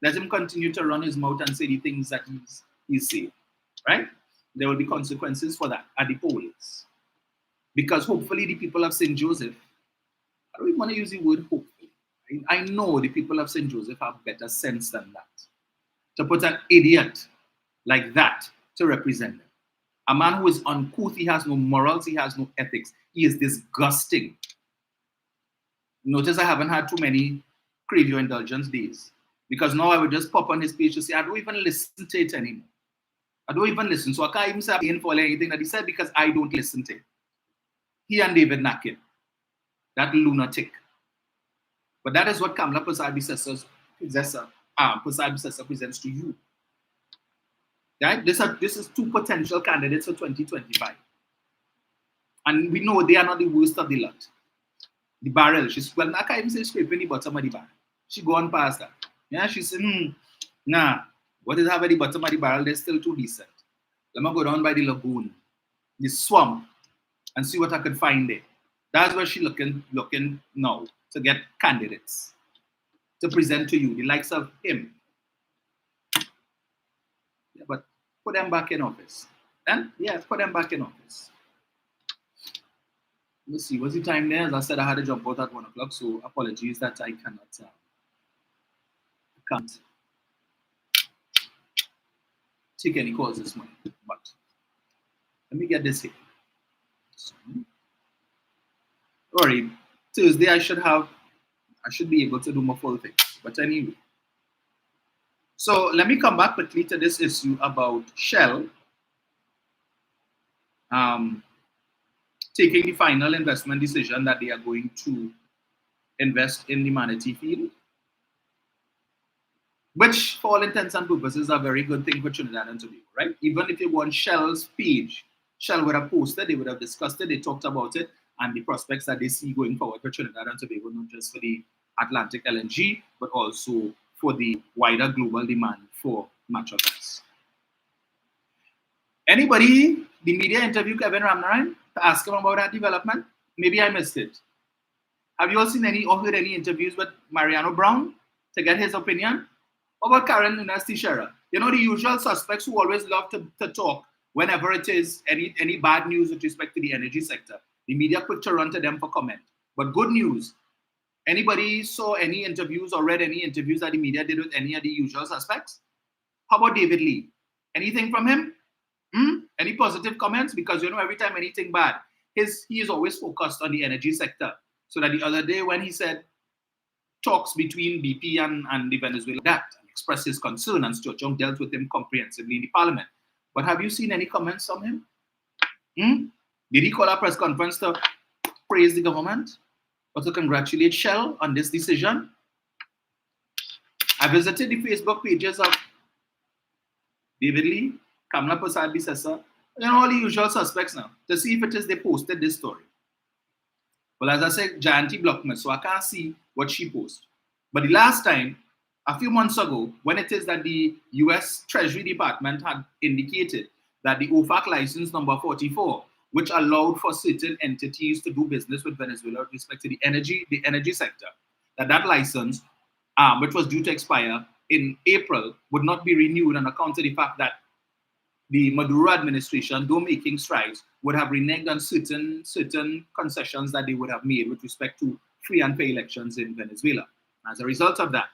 Let him continue to run his mouth and say the things that he's saying, right? There will be consequences for that at the polls. Because hopefully the people of St. Joseph, I don't even want to use the word hopefully. I know the people of St. Joseph have better sense than that. To put an idiot like that to represent them. A man who is uncouth, he has no morals, he has no ethics. He is disgusting. Notice I haven't had too many crave your indulgence days. Because now I would just pop on his page to say, I don't even listen to it anymore. I don't even listen. So I can't even say I'm paying for anything that he said because I don't listen to it. He and David Nakin, that lunatic. But that is what Kamala Prasad Bisesa presents to you. Right? This is 2 potential candidates for 2025. And we know they are not the worst of the lot. The barrel, I can't even say scraping the bottom of the barrel. She go on past that. Yeah, she said, nah, what is happening at the bottom of the barrel? They're still too decent. Let me go down by the lagoon, the swamp, and see what I could find there. That's where she's looking now to get candidates to present to you, the likes of him. Yeah, but put them back in office. And yeah, put them back in office. Let's see, what's the time there? As I said, I had to jump out at 1 o'clock, so apologies that I can't. take any calls this morning. But let me get this here. Sorry, Thursday I should be able to do my full thing. But anyway. So let me come back quickly to this issue about Shell taking the final investment decision that they are going to invest in the manatee field, which for all intents and purposes is a very good thing for Trinidad and Tobago, right? Even if you go on Shell's page, Shell would have posted, they would have discussed it, they talked about it, and the prospects that they see going forward for Trinidad and Tobago, not just for the Atlantic LNG, but also for the wider global demand for natural gas. Anybody, the media interviewed Kevin Ramnarine to ask him about that development? Maybe I missed it. Have you all seen any or heard any interviews with Mariano Brown to get his opinion? How about Karen Nunes-Teixeira? You know, the usual suspects who always love to talk whenever it is any bad news with respect to the energy sector. The media quick to run to them for comment. But good news, anybody saw any interviews or read any interviews that the media did with any of the usual suspects? How about David Lee? Anything from him? Any positive comments? Because, you know, every time anything bad, he is always focused on the energy sector. So that the other day when he said talks between BP and the Venezuela, that expressed his concern, and Stuart Young dealt with him comprehensively in the parliament. But have you seen any comments from him? Did he call a press conference to praise the government or to congratulate Shell on this decision? I visited the Facebook pages of David Lee, Kamla Prasad Bisesa, and all the usual suspects now to see if it is they posted this story. Well, as I said, Jayanti blocked me, so I can't see what she posted. But the last time, a few months ago, when it is that the US Treasury Department had indicated that the OFAC license number 44, which allowed for certain entities to do business with Venezuela with respect to the energy sector, that license, which was due to expire in April, would not be renewed on account of the fact that the Maduro administration, though making strides, would have reneged on certain concessions that they would have made with respect to free and fair elections in Venezuela. As a result of that,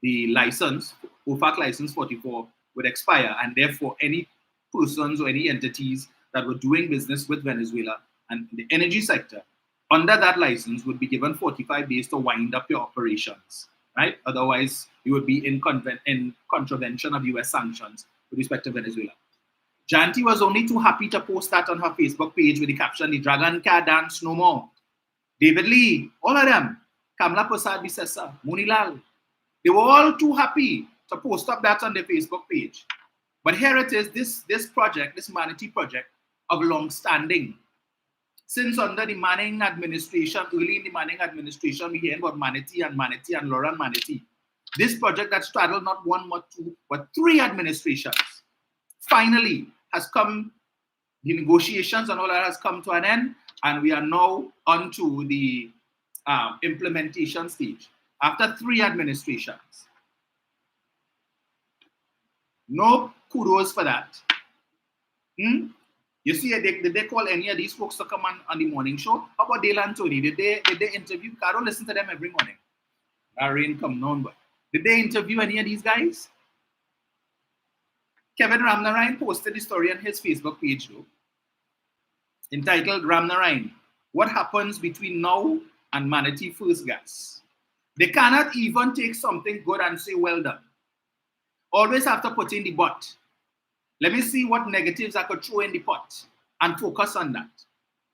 the license, OFAC license 44, would expire, and therefore any persons or any entities that were doing business with Venezuela and the energy sector under that license would be given 45 days to wind up your operations, right? Otherwise, you would be in contravention of US sanctions with respect to Venezuela. Janti was only too happy to post that on her Facebook page with the caption, "The dragon can dance no more." David Lee, all of them, Kamla Prasad Bisesa, Munilal, they were all too happy to post up that on their Facebook page. But here it is, this project, this Manatee project of long standing. Since under the Manning administration, early in the Manning administration, we heard about Manatee and Lauren Manatee. This project that straddled not one, not two, but three administrations, finally has come, the negotiations and all that has come to an end, and we are now on to the implementation stage. After three administrations. No kudos for that. You see, did they call any of these folks to come on the morning show? How about Dale and Tony? Did they interview? I don't listen to them every morning. Rain come on, but did they interview any of these guys? Kevin Ramnarine posted the story on his Facebook page, though, entitled Ramnarine, What Happens Between Now and Manatee First Gas? They cannot even take something good and say, well done. Always have to put in the but. Let me see what negatives I could throw in the pot and focus on that.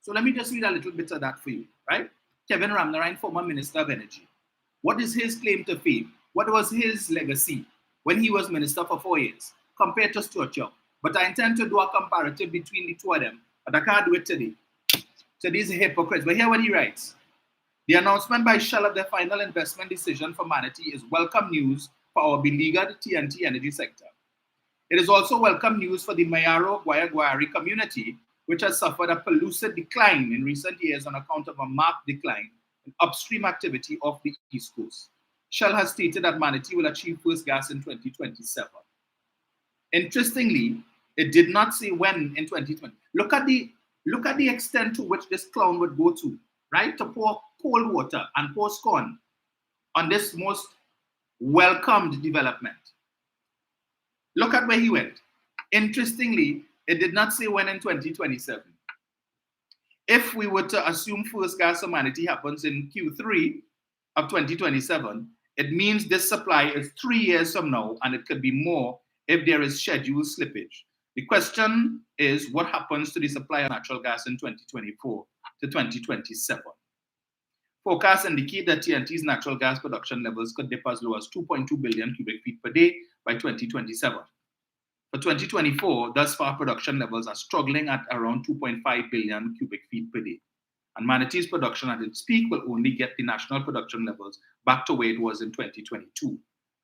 So let me just read a little bit of that for you, right? Kevin Ramnarine, former Minister of Energy. What is his claim to fame? What was his legacy when he was Minister for 4 years compared to Stuart Young? But I intend to do a comparative between the two of them, but I can't do it today. So these are hypocrites. But hear what he writes. The announcement by Shell of their final investment decision for Manatee is welcome news for our beleaguered TNT energy sector. It is also welcome news for the Mayaro Guayagüari community, which has suffered a pellucid decline in recent years on account of a marked decline in upstream activity off the East Coast. Shell has stated that Manatee will achieve first gas in 2027. Interestingly, it did not say when in 2020. Look at the extent to which this clown would go to, right? To pour cold water and pour scorn on this most welcomed development. Look at where he went. Interestingly, it did not say when in 2027. If we were to assume first gas humanity happens in Q3 of 2027, it means this supply is 3 years from now, and it could be more if there is scheduled slippage. The question is, what happens to the supply of natural gas in 2024 to 2027? Forecasts indicate that TNT's natural gas production levels could dip as low as 2.2 billion cubic feet per day by 2027. For 2024, thus far, production levels are struggling at around 2.5 billion cubic feet per day. And Manatee's production at its peak will only get the national production levels back to where it was in 2022.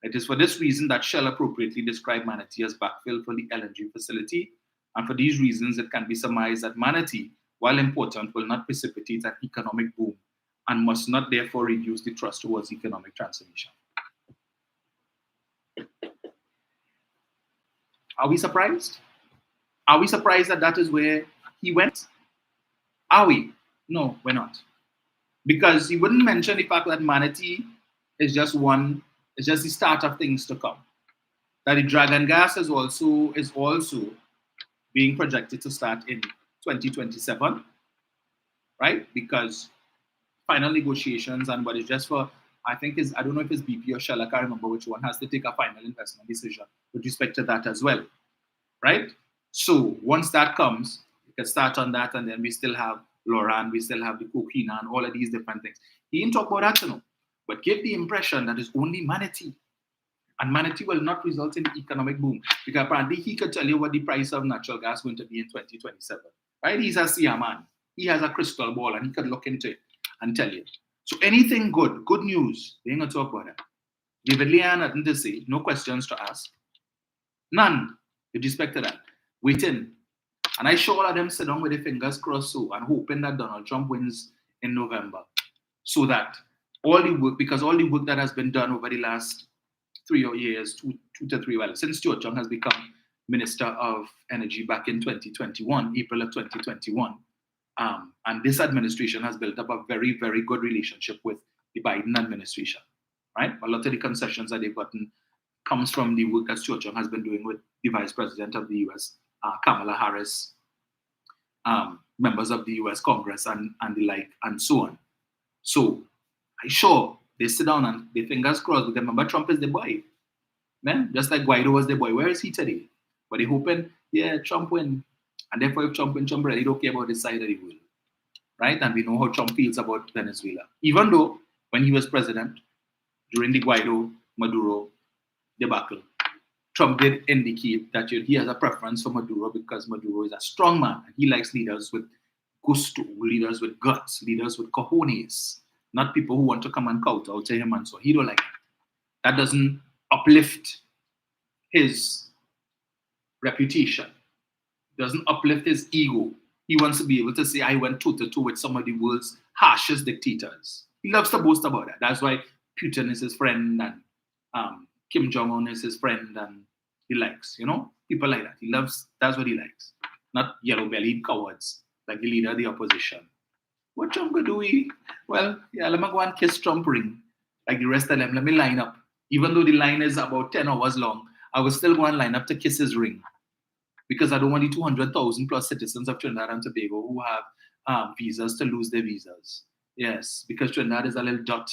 It is for this reason that Shell appropriately described Manatee as backfill for the LNG facility. And for these reasons, it can be surmised that Manatee, while important, will not precipitate an economic boom and must not therefore reduce the thrust towards economic transformation. Are we surprised? Are we surprised that that is where he went? Are we? No, we're not. Because he wouldn't mention the fact that Manatee is just the start of things to come. That the Dragon gas is also being projected to start in 2027, right? Because final negotiations and what is just for, I don't know if it's BP or Shell, I can't remember which one, has to take a final investment decision with respect to that as well, right? So once that comes, you can start on that, and then we still have Loran, we still have the Coquina, and all of these different things. He didn't talk about that, but give the impression that it's only Manatee. And Manatee will not result in the economic boom, because apparently he could tell you what the price of natural gas is going to be in 2027, right? He's a seer man. He has a crystal ball, and he could look into it and tell you. So anything good news, they ain't gonna talk about that. David Lee had nothing to say, no questions to ask. None with respect to that. Waiting. And I saw all of them sit down with their fingers crossed and hoping that Donald Trump wins in November. So that all the work that has been done over the last 3 years, two to three, well, since Stuart Young has become Minister of Energy back in 2021, April of 2021, and this administration has built up a very, very good relationship with the Biden administration, right? A lot of the concessions that they've gotten comes from the work that Stuart Young has been doing with the Vice President of the US, Kamala Harris, members of the US Congress and the like, and so on. So I sure they sit down and their fingers crossed, because remember, Trump is the boy, man. Just like Guaido was the boy. Where is he today? But they hoping, yeah, Trump win. And therefore, if Trump win, Trump really don't care about his side of the world, right? And we know how Trump feels about Venezuela. Even though when he was president, during the Guaido-Maduro debacle, Trump did indicate that he has a preference for Maduro because Maduro is a strong man. And he likes leaders with gusto, leaders with guts, leaders with cojones, not people who want to come and kowtow to him and so. He don't like that. That doesn't uplift his reputation. Doesn't uplift his ego. He wants to be able to say, I went toe-to-toe with some of the world's harshest dictators. He loves to boast about that. That's why Putin is his friend and Kim Jong-un is his friend, and he likes, people like that. He loves, that's what he likes. Not yellow-bellied cowards like the leader of the opposition. What Trump could do? Well, yeah, let me go and kiss Trump ring. Like the rest of them, let me line up. Even though the line is about 10 hours long, I will still go and line up to kiss his ring. Because I don't want the 200,000 plus citizens of Trinidad and Tobago who have visas to lose their visas. Yes, because Trinidad is a little dot,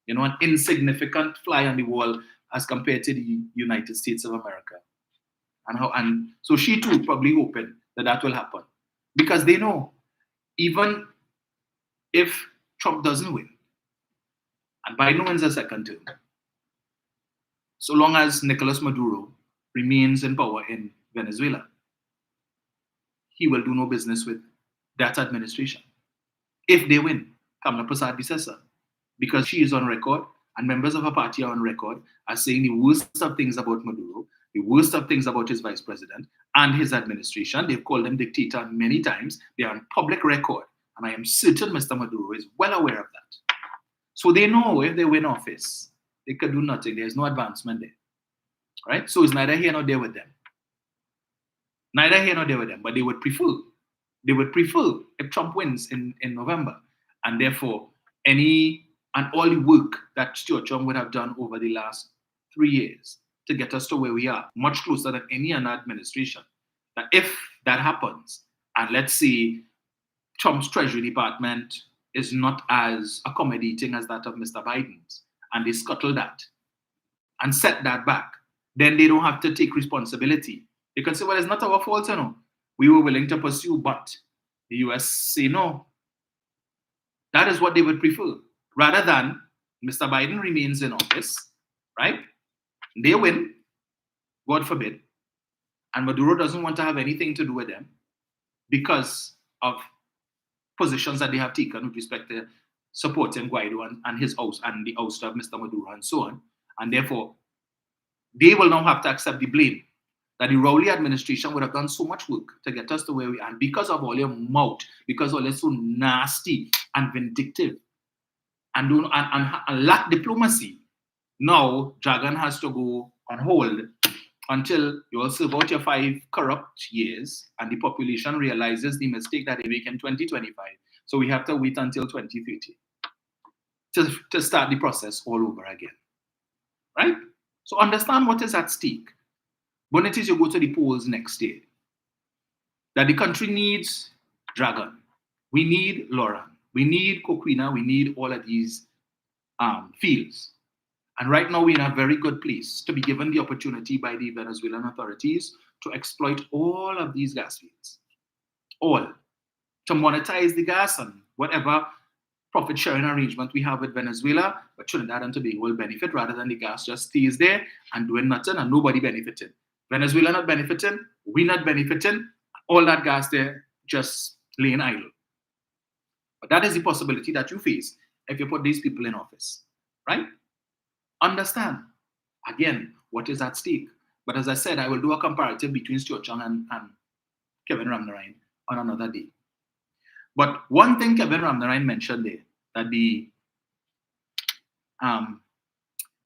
an insignificant fly on the wall as compared to the United States of America. And so she too probably hoping that will happen. Because they know, even if Trump doesn't win, and Biden wins a second term, so long as Nicolas Maduro remains in power in Venezuela, he will do no business with that administration. If they win, Kamala Prasad Visesa, because she is on record and members of her party are on record as saying the worst of things about Maduro, the worst of things about his vice president and his administration. They've called him dictator many times. They are on public record. And I am certain Mr. Maduro is well aware of that. So they know if they win office, they could do nothing. There's no advancement there. Right? So it's neither here nor there with them. Neither here nor there with them, but they would prefer if Trump wins in November. And therefore, all the work that Stuart Young would have done over the last 3 years to get us to where we are, much closer than any other administration, that if that happens, and let's say Trump's Treasury Department is not as accommodating as that of Mr. Biden's, and they scuttle that and set that back, then they don't have to take responsibility. They can say, well, it's not our fault, we were willing to pursue, but the US say no. That is what they would prefer, rather than Mr. Biden remains in office, right? They win, God forbid, and Maduro doesn't want to have anything to do with them because of positions that they have taken with respect to supporting Guaido and his house and the ouster of Mr. Maduro and so on. And therefore, they will now have to accept the blame that the Rowley administration would have done so much work to get us to where we are. And because of all your mouth, because all you're so nasty and vindictive and lack diplomacy, now Dragon has to go on hold until you all serve out your 5 corrupt years and the population realizes the mistake that they make in 2025. So we have to wait until 2030 to start the process all over again, right? So understand what is at stake. When it is you go to the polls next year, that the country needs Dragon, we need Lauren, we need Coquina, we need all of these fields. And right now we're in a very good place to be given the opportunity by the Venezuelan authorities to exploit all of these gas fields, all, to monetize the gas and whatever profit sharing arrangement we have with Venezuela, but Trinidad and Tobago will benefit rather than the gas just stays there and doing nothing and nobody benefiting. Venezuela not benefiting, we not benefiting, all that gas there just laying idle. But that is the possibility that you face if you put these people in office, right? Understand, again, what is at stake. But as I said, I will do a comparative between Stuart Chung and Kevin Ramnarine on another day. But one thing Kevin Ramnarine mentioned there, that the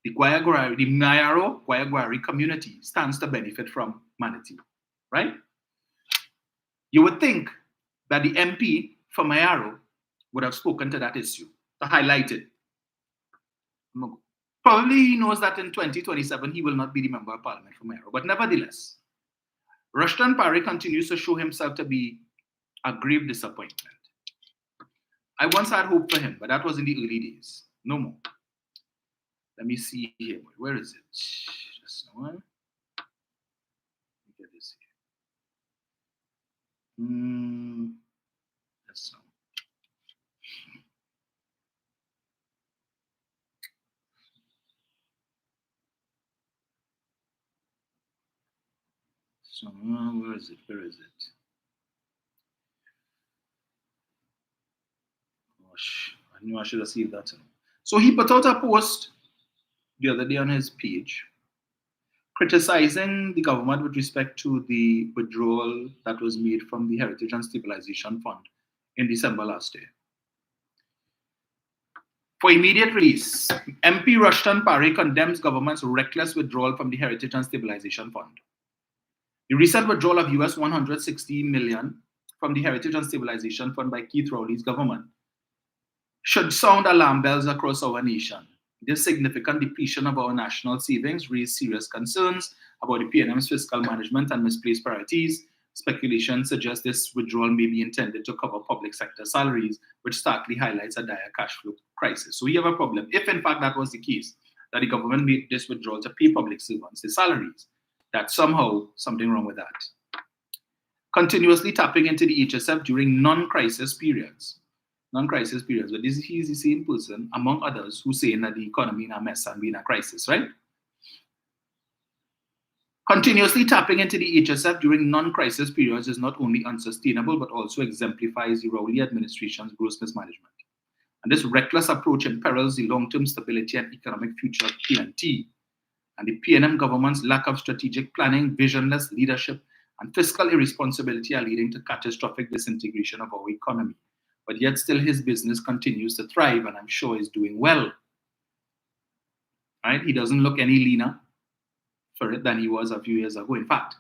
Mayaro-Guayagwari community stands to benefit from Manatee, right? You would think that the MP for Mayaro would have spoken to that issue, to highlight it. Probably he knows that in 2027 he will not be the member of parliament for Mayaro, but nevertheless, Rushton Parry continues to show himself to be a grave disappointment. I once had hope for him, but that was in the early days. No more. Let me see here. Where is it? Just one. Let me get this here. That's not. So where is it? Where is it? Gosh, I knew I should have saved that. So he put out a post the other day on his page criticizing the government with respect to the withdrawal that was made from the Heritage and Stabilization Fund in December last year. For immediate release, MP Rushton Parry condemns government's reckless withdrawal from the Heritage and Stabilization Fund. The recent withdrawal of US $160 million from the Heritage and Stabilization Fund by Keith Rowley's government should sound alarm bells across our nation. This significant depletion of our national savings raised serious concerns about the PNM's fiscal management and misplaced priorities. Speculation suggests this withdrawal may be intended to cover public sector salaries, which starkly highlights a dire cash flow crisis. So we have a problem. If in fact that was the case, that the government made this withdrawal to pay public servants their salaries, that somehow something wrong with that. Continuously tapping into the HSF during non-crisis periods. Non-crisis periods, but he is the same person, among others, who's saying that the economy in a mess and be in a crisis, right? Continuously tapping into the HSF during non-crisis periods is not only unsustainable, but also exemplifies the Rowley administration's gross mismanagement. And this reckless approach imperils the long-term stability and economic future of PNT. And the PNM government's lack of strategic planning, visionless leadership, and fiscal irresponsibility are leading to catastrophic disintegration of our economy. But yet still his business continues to thrive, and I'm sure he's doing well. Right? He doesn't look any leaner for it than he was a few years ago. In fact,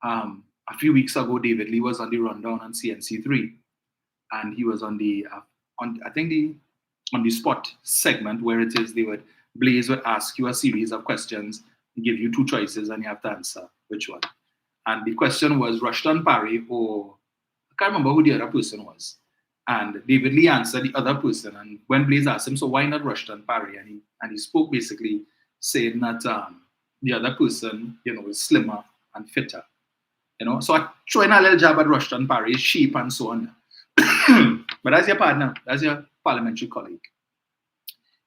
a few weeks ago, David Lee was on the rundown on CNC3, and he was on the on the spot segment where it is Blaze would ask you a series of questions, give you 2 choices, and you have to answer which one. And the question was Rushton Parry or I can't remember who the other person was. And David Lee answered the other person. And when Blaze asked him, so why not Rushton Parry? And he spoke basically saying that the other person, is slimmer and fitter. So I throwing a little jab at Rushton Parry, sheep and so on. But as your partner, as your parliamentary colleague,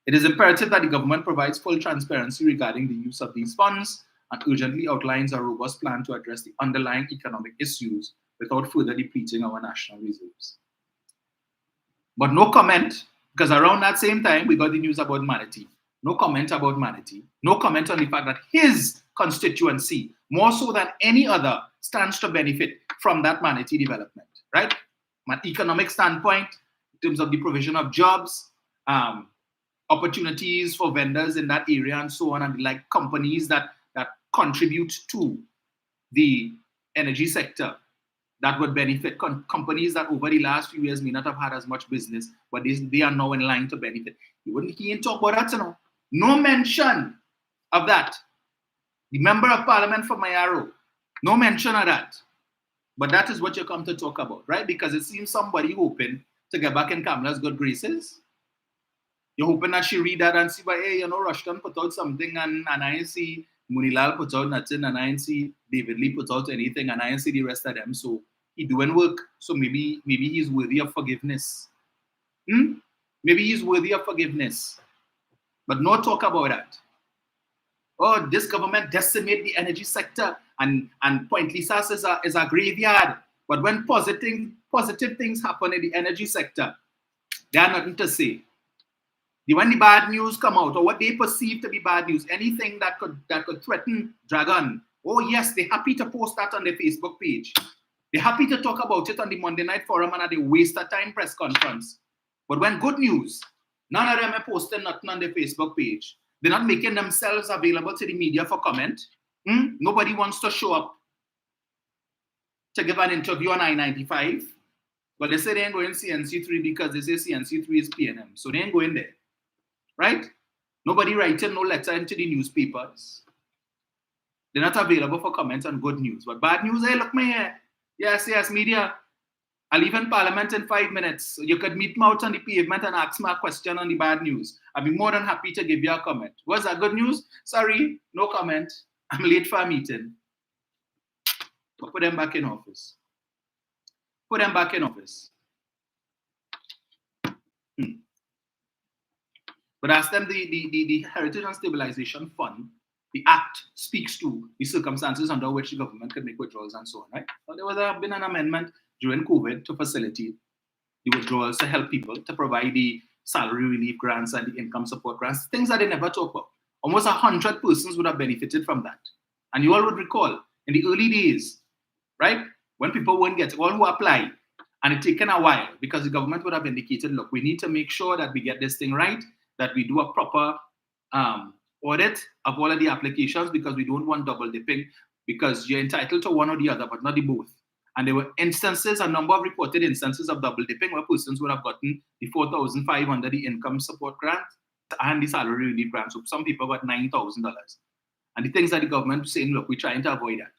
it is imperative that the government provides full transparency regarding the use of these funds and urgently outlines a robust plan to address the underlying economic issues without further depleting our national reserves. But no comment, because around that same time, we got the news about Manatee. No comment about Manatee. No comment on the fact that his constituency, more so than any other, stands to benefit from that Manatee development, right? From an economic standpoint, in terms of the provision of jobs, opportunities for vendors in that area and so on, and like companies that contribute to the energy sector that would benefit companies that over the last few years may not have had as much business, but they are now in line to benefit. He ain't talk about that, No mention of that. The member of parliament for Mayaro, no mention of that. But that is what you come to talk about, right? Because it seems somebody hoping to get back in Kamala's good graces. You're hoping that she read that and see, but hey, Rushton put out something and I ain't see Munilal put out nothing and I ain't see David Lee put out anything and I ain't see the rest of them. So he doing work. So maybe he's worthy of forgiveness. Maybe he's worthy of forgiveness. But no talk about that. Oh, this government decimate the energy sector and Point Lisas is a graveyard. But when positive things happen in the energy sector, they are nothing to say. When the bad news come out, or what they perceive to be bad news, anything that could threaten Dragon, oh yes, they're happy to post that on their Facebook page. They're happy to talk about it on the Monday Night Forum and at the waste of time press conference. But when good news, none of them are posting nothing on their Facebook page. They're not making themselves available to the media for comment. Nobody wants to show up to give an interview on I-95. But they say they ain't going CNC3 because they say CNC3 is PNM. So they ain't going there. Right? Nobody writing no letter into the newspapers. They're not available for comments on good news. But bad news, hey, look me here. Yes, media. I'll leave in parliament in 5 minutes. You could meet me out on the pavement and ask me a question on the bad news. I'll be more than happy to give you a comment. Was that good news? Sorry, no comment. I'm late for a meeting. But put them back in office. Put them back in office. But ask them the Heritage and Stabilization Fund, the Act speaks to the circumstances under which the government could make withdrawals and so on, right? So there would have been an amendment during COVID to facilitate the withdrawals to help people, to provide the salary relief grants and the income support grants, things that they never talk about. Almost 100 persons would have benefited from that. And you all would recall, in the early days, right, when people weren't getting, all who applied, and it taken a while because the government would have indicated, look, we need to make sure that we get this thing right, that we do a proper audit of all of the applications because we don't want double dipping because you're entitled to one or the other, but not the both. And there were instances, a number of reported instances of double dipping where persons would have gotten the $4,500 under the income support grant and the salary relief grant. So some people got $9,000. And the things that the government was saying, look, we're trying to avoid that.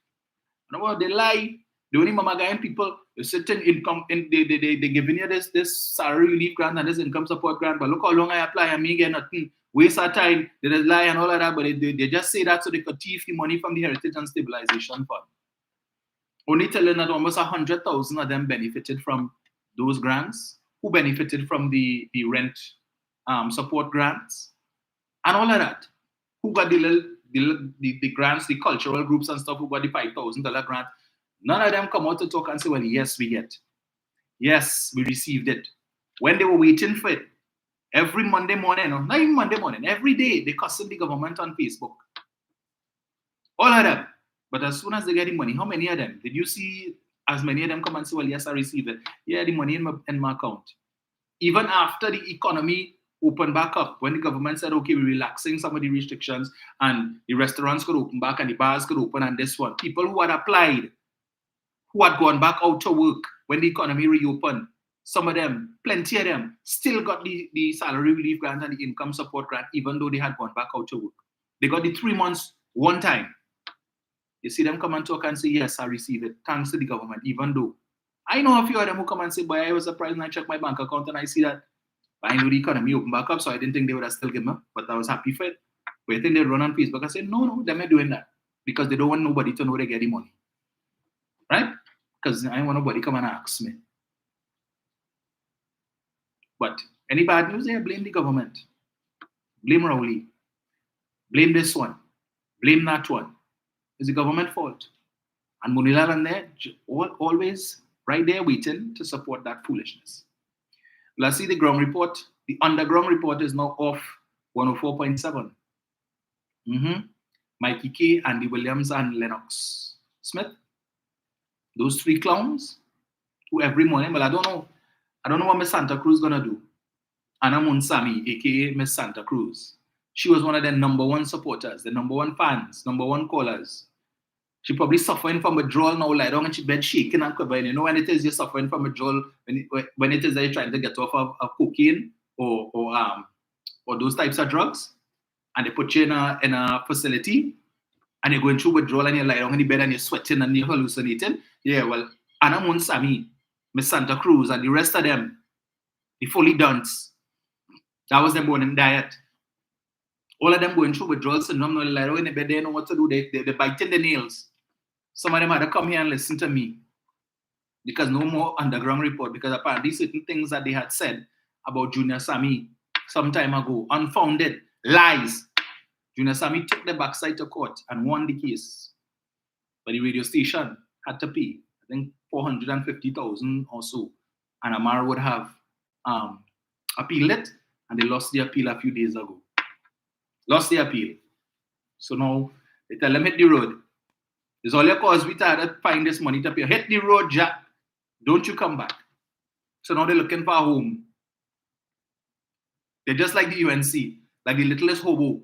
You know what? They lie. The only mamagayan people, they're sitting income, they're giving you this salary relief grant and this income support grant, but look how long I apply, I may get nothing. Waste our time, they just lie and all of that, but they just say that so they could thief the money from the Heritage and Stabilization Fund. Only telling that almost 100,000 of them benefited from those grants, who benefited from the rent support grants, and all of that. Who got the grants, the cultural groups and stuff, who got the $5,000 grant. None of them come out to talk and say, well, yes, we get. Yes, we received it. When they were waiting for it, every Monday morning, or not even Monday morning, every day, they cussing the government on Facebook. All of them. But as soon as they get the money, how many of them? Did you see as many of them come and say, well, yes, I received it. Yeah, the money in my account. Even after the economy opened back up, when the government said, okay, we're relaxing some of the restrictions and the restaurants could open back and the bars could open and this one, people who had applied, who had gone back out to work when the economy reopened, some of them, plenty of them, still got the salary relief grant and the income support grant, even though they had gone back out to work. They got the 3 months one time. You see them come and talk and say, yes, I receive it. Thanks to the government, even though I know a few of them who come and say, boy, I was surprised when I checked my bank account and I see that. But I know the economy opened back up, so I didn't think they would have still given me, but I was happy for it. But I think they run on Facebook and say, no, they're not doing that because they don't want nobody to know they get the money. Right? Because I don't want nobody come and ask me. But any bad news there, blame the government. Blame Rowley. Blame this one. Blame that one. It's the government fault. And Munilal and there, always right there waiting to support that foolishness. Let's see the ground report. The underground report is now off 104.7. Mikey K, Andy Williams, and Lennox Smith. Those three clowns who every morning, well, I don't know what Miss Santa Cruz gonna do. Anna Munsami, aka Miss Santa Cruz. She was one of their number one supporters, the number one fans, number one callers. She probably suffering from withdrawal now, lie down and she bed shaking and quivering. You know when it is you're suffering from withdrawal, when it is that you're trying to get off of cocaine or those types of drugs, and they put you in a facility, and you're going through withdrawal and you're lying down in the bed and you're sweating and you're hallucinating. Yeah, well, Anna Munsami, Miss Santa Cruz, and the rest of them, the fully dunce. That was their morning diet. All of them going through withdrawal syndrome, no lie down in the bed, they know what to do. They're biting their nails. Some of them had to come here and listen to me because no more underground report, because apparently certain things that they had said about Junior Sammy some time ago, unfounded lies. Junior Sammy took the backside to court and won the case. But the radio station had to pay, I think, $450,000 or so. And Amara would have appealed it, and they lost the appeal a few days ago. Lost the appeal. So now they tell them hit the road. It's all your cause we try to find this money to pay. Hit the road, Jack. Don't you come back. So now they're looking for a home. They're just like the UNC, like the littlest hobo.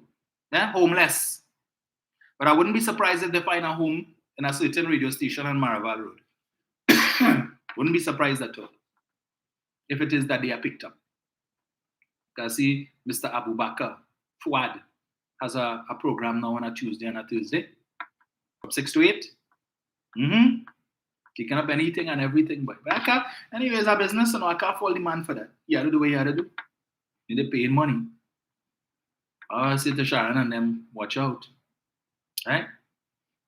Yeah? Homeless. But I wouldn't be surprised if they find a home in a certain radio station on Maraval Road. Wouldn't be surprised at all if it is that they are picked up. Because see, Mr. Abu Bakr Fuad has a program now on a Tuesday and a Thursday from 6 to 8. Taking up anything and everything. But I can't, anyways, our business, so I can't fault the man for that. You have to do what you have to do. They're paying money. I say to Sharon and them, watch out. Right?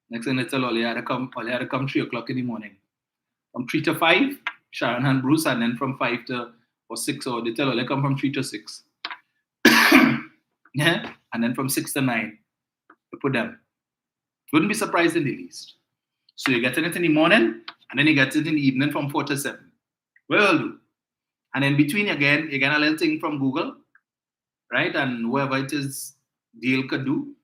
Next thing they tell all you had to come 3 o'clock in the morning. From 3 to 5, Sharon and Bruce, and then from 5 to or 6, or they tell all they come from 3 to 6. Yeah? And then from 6 to 9, you put them. Wouldn't be surprised in the least. So you get it in the morning, and then you get it in the evening from 4 to 7. Well, do. And in between, again, you get a little thing from Google, right? And whoever it is, Dale could do.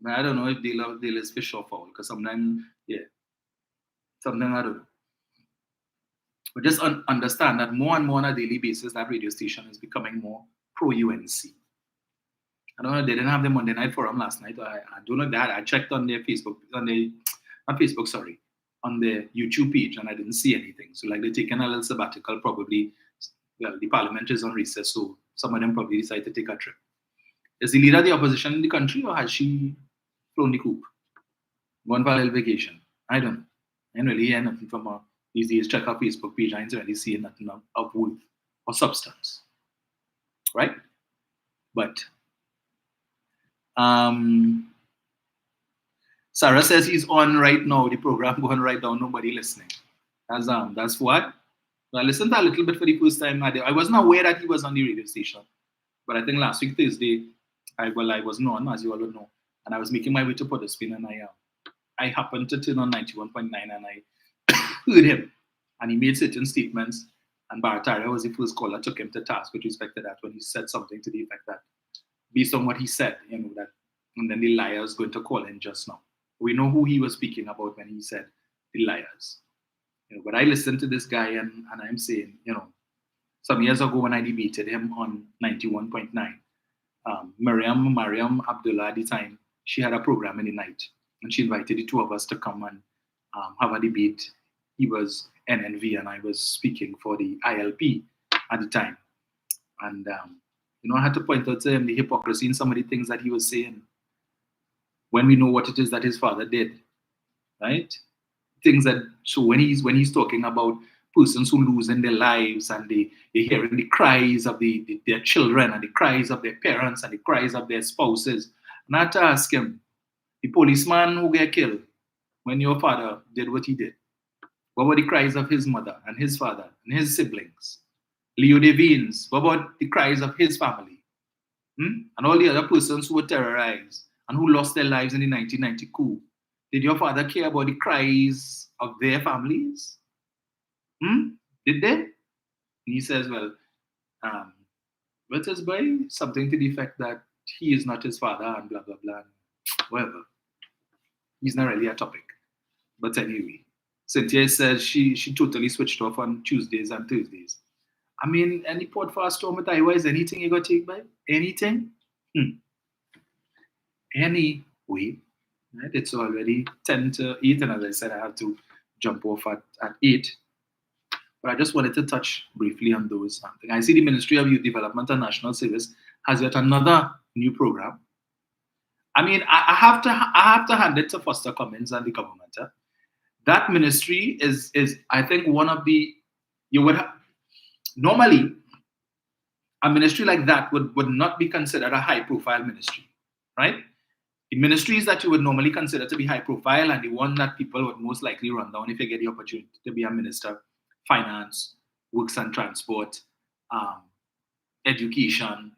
But I don't know if Dale is fish or fowl, because sometimes, yeah, sometimes I don't know. But just understand that more and more on a daily basis, that radio station is becoming more pro-UNC. I don't know, they didn't have the Monday Night Forum last night. I don't know that. I checked on their Facebook, on the YouTube page, and I didn't see anything. So like they're taking a little sabbatical, probably. Well, the parliament is on recess, so some of them probably decide to take a trip. Is the leader of the opposition in the country, or has she flown the coop? Gone for a little vacation? I don't know. I didn't really hear nothing from her. These days, check her Facebook page. I didn't really see nothing of worth or substance. Right? But Sarah says he's on right now. The program going right now. Nobody listening. That's what. So I listened to a little bit for the first time. I wasn't aware that he was on the radio station, but I think last week Thursday, I wasn't on, as you all would know, and I was making my way to Porterspin, and I happened to turn on 91.9, and I heard him, and he made certain statements, and Barataria was the first caller, took him to task with respect to that when he said something to the effect that, based on what he said, that, and then the liar is going to call in just now. We know who he was speaking about when he said the liars. But I listened to this guy and I'm saying, some years ago when I debated him on 91.9, Mariam Abdullah at the time, she had a program in the night, and she invited the two of us to come and have a debate. He was NNV and I was speaking for the ILP at the time. And, I had to point out to him the hypocrisy in some of the things that he was saying when we know what it is that his father did right? Things that, so when he's talking about persons who losing their lives and they're hearing the cries of their children and the cries of their parents and the cries of their spouses, and I had to ask him, the policeman who got killed when your father did what he did, what were the cries of his mother and his father and his siblings? Leo Devines, what about the cries of his family? And all the other persons who were terrorized and who lost their lives in the 1990 coup? Did your father care about the cries of their families? Did they? He says, well, let us buy something to the effect that he is not his father and blah, blah, blah, whatever. He's not really a topic. But anyway, Cynthia says she totally switched off on Tuesdays and Thursdays. I mean, any port for a storm with Iowa, is anything you got to take by? Anything? Anyway, right? It's already 10 to 8, and as I said, I have to jump off at 8. But I just wanted to touch briefly on those something. I see the Ministry of Youth Development and National Service has yet another new program. I mean, I have to hand it to Foster Cummins and the government. That ministry is I think one of the, you would have, normally a ministry like that would not be considered a high profile ministry, right? The ministries that you would normally consider to be high profile and the one that people would most likely run down if you get the opportunity to be a minister: finance, works and transport, education,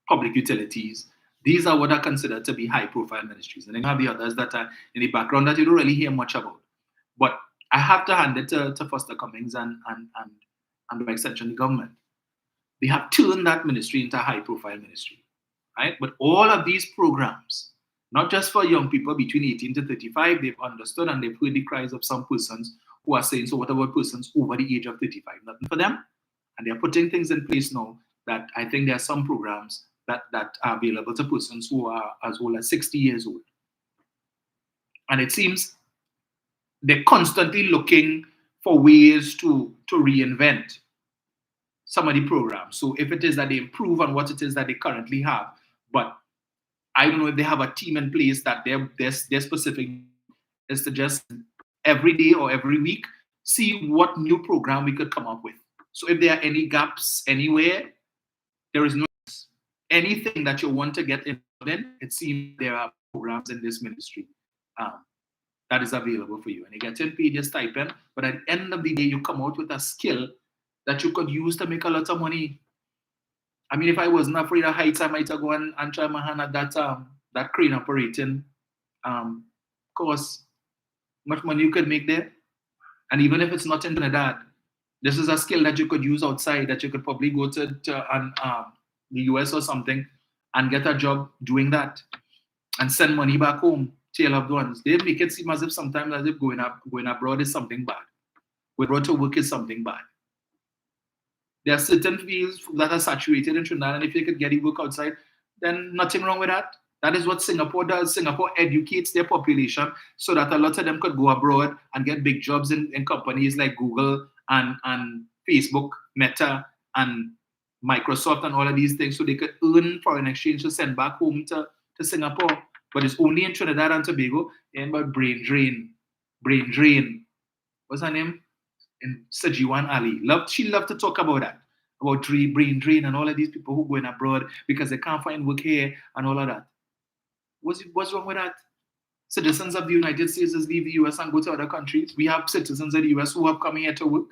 public utilities. These are what are considered to be high profile ministries. And then you have the others that are in the background that you don't really hear much about. But I have to hand it to Foster Cummins and by extension the government. They have turned that ministry into a high profile ministry, right? But all of these programs, not just for young people between 18 to 35, they've understood and they've heard the cries of some persons who are saying, so what about persons over the age of 35? Nothing for them. And they're putting things in place now that I think there are some programs that are available to persons who are as old as 60 years old. And it seems they're constantly looking for ways to reinvent some of the programs. So if it is that they improve on what it is that they currently have, but I don't know if they have a team in place that their specific is to just every day or every week see what new program we could come up with. So if there are any gaps anywhere, there is no anything that you want to get involved in. It seems there are programs in this ministry that is available for you, and you get paid your stipend. But at the end of the day, you come out with a skill that you could use to make a lot of money. I mean, if I wasn't afraid of heights, I might have gone and try my hand at that crane operating course. Much money you could make there. And even if it's not in Trinidad, this is a skill that you could use outside, that you could probably go to the US or something and get a job doing that and send money back home to your loved ones. They make it seem as if sometimes as if going abroad is something bad. Going abroad to work is something bad. There are certain fields that are saturated in Trinidad, and if you could get the work outside, then nothing wrong with that. That is what Singapore does. Singapore educates their population so that a lot of them could go abroad and get big jobs in companies like Google and Facebook, Meta, and Microsoft and all of these things, so they could earn foreign exchange to send back home to Singapore. But it's only in Trinidad and Tobago. And about brain drain. What's her name? In Sajiwan Ali. She loved to talk about that. About brain drain and all of these people who going abroad because they can't find work here and all of that. What's wrong with that? Citizens of the United States just leave the US and go to other countries. We have citizens of the US who have come here to work,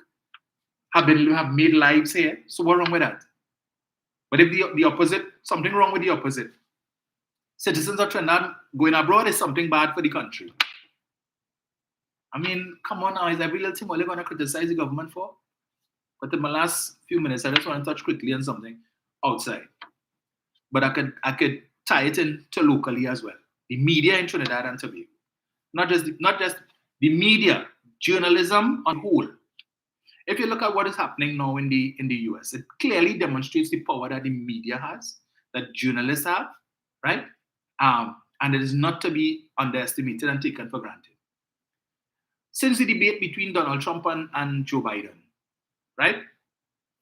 have made lives here. So what's wrong with that? But if the opposite, something wrong with the opposite. Citizens of Trinidad going abroad is something bad for the country. I mean, come on now, is every little thing only going to criticize the government for? But in my last few minutes, I just want to touch quickly on something outside. But I could tie it into locally as well. The media in Trinidad and Tobago. Not just the media, journalism on whole. If you look at what is happening now in the US, it clearly demonstrates the power that the media has, that journalists have, right? And it is not to be underestimated and taken for granted. Since the debate between Donald Trump and Joe Biden, right?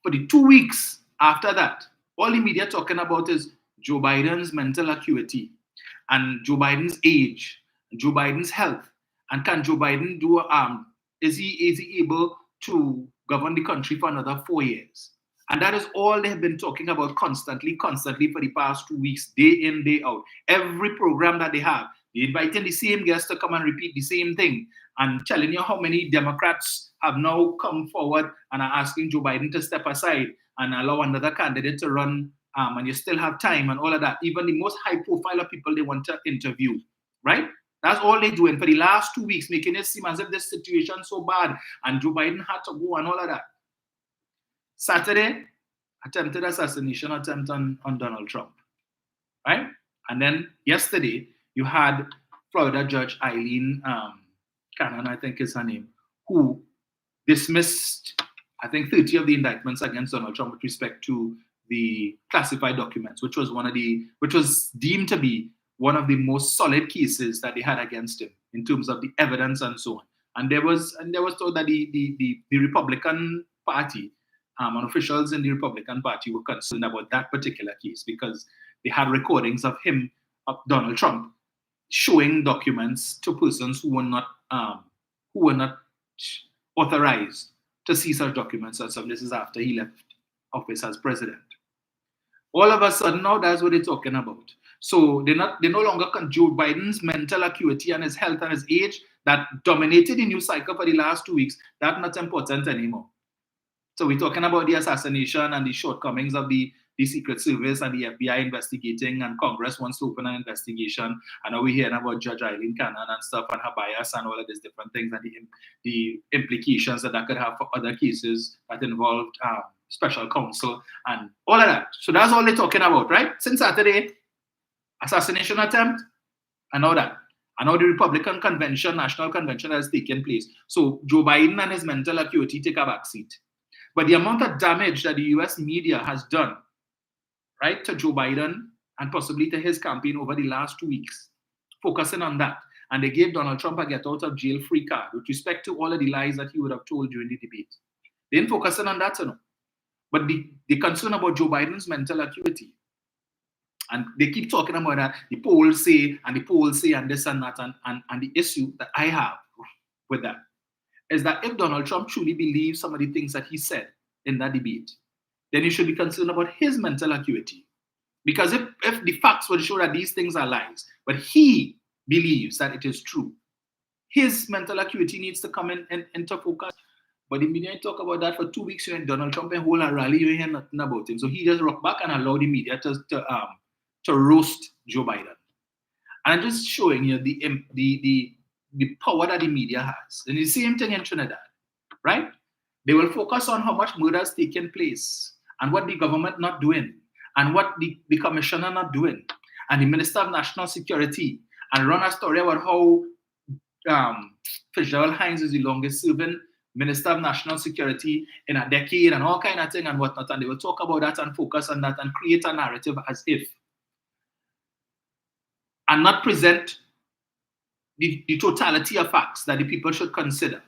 For the 2 weeks after that, all the media talking about is Joe Biden's mental acuity and Joe Biden's age Joe Biden's health, and can Joe Biden do is he able to govern the country for another 4 years? And that is all they have been talking about constantly for the past 2 weeks, day in, day out. Every program that they have, they inviting the same guests to come and repeat the same thing and telling you how many Democrats have now come forward and are asking Joe Biden to step aside and allow another candidate to run, and you still have time and all of that. Even the most high profile of people they want to interview, right? That's all they're doing for the last 2 weeks, making it seem as if this situation is so bad and Joe Biden had to go and all of that. Saturday, attempted assassination attempt on Donald Trump, right? And then yesterday, you had Florida Judge Eileen Cannon, I think is her name, who dismissed, I think, 30 of the indictments against Donald Trump with respect to the classified documents, which was deemed to be one of the most solid cases that they had against him in terms of the evidence and so on. And there was thought that the Republican Party and officials in the Republican Party were concerned about that particular case because they had recordings of him, of Donald Trump, showing documents to persons who were not authorized to see such documents. And so this is after he left office as president. All of a sudden now that's what they're talking about. So they no longer Joe Biden's mental acuity and his health and his age that dominated the news cycle for the last 2 weeks. That's not important anymore. So we're talking about the assassination and the shortcomings of the Secret Service and the FBI investigating, and Congress wants to open an investigation. And now we're hearing about Judge Eileen Cannon and stuff and her bias and all of these different things and the implications that could have for other cases that involved special counsel and all of that. So that's all they're talking about, right? Since Saturday, assassination attempt and all that. And now the Republican convention, national convention has taken place. So Joe Biden and his mental acuity take a backseat. But the amount of damage that the US media has done, right, to Joe Biden and possibly to his campaign over the last 2 weeks, focusing on that. And they gave Donald Trump a get out of jail free card with respect to all of the lies that he would have told during the debate. They didn't focus on that, you know. But the concern about Joe Biden's mental acuity. And they keep talking about that. The polls say, and this and that. And the issue that I have with that is that if Donald Trump truly believes some of the things that he said in that debate, then you should be concerned about his mental acuity. Because if the facts would show that these things are lies, but he believes that it is true, his mental acuity needs to come into focus. But the media talk about that for 2 weeks, and Donald Trump and hold a rally, you hear nothing about him. So he just rock back and allow the media to roast Joe Biden. And I'm just showing you the power that the media has. And the same thing in Trinidad, right? They will focus on how much murder has taken place and what the government not doing and what the commissioner not doing and the Minister of National Security, and run a story about how Fitzgerald Hines is the longest serving Minister of National Security in a decade and all kind of thing and whatnot. And they will talk about that and focus on that and create a narrative as if, and not present the totality of facts that the people should consider.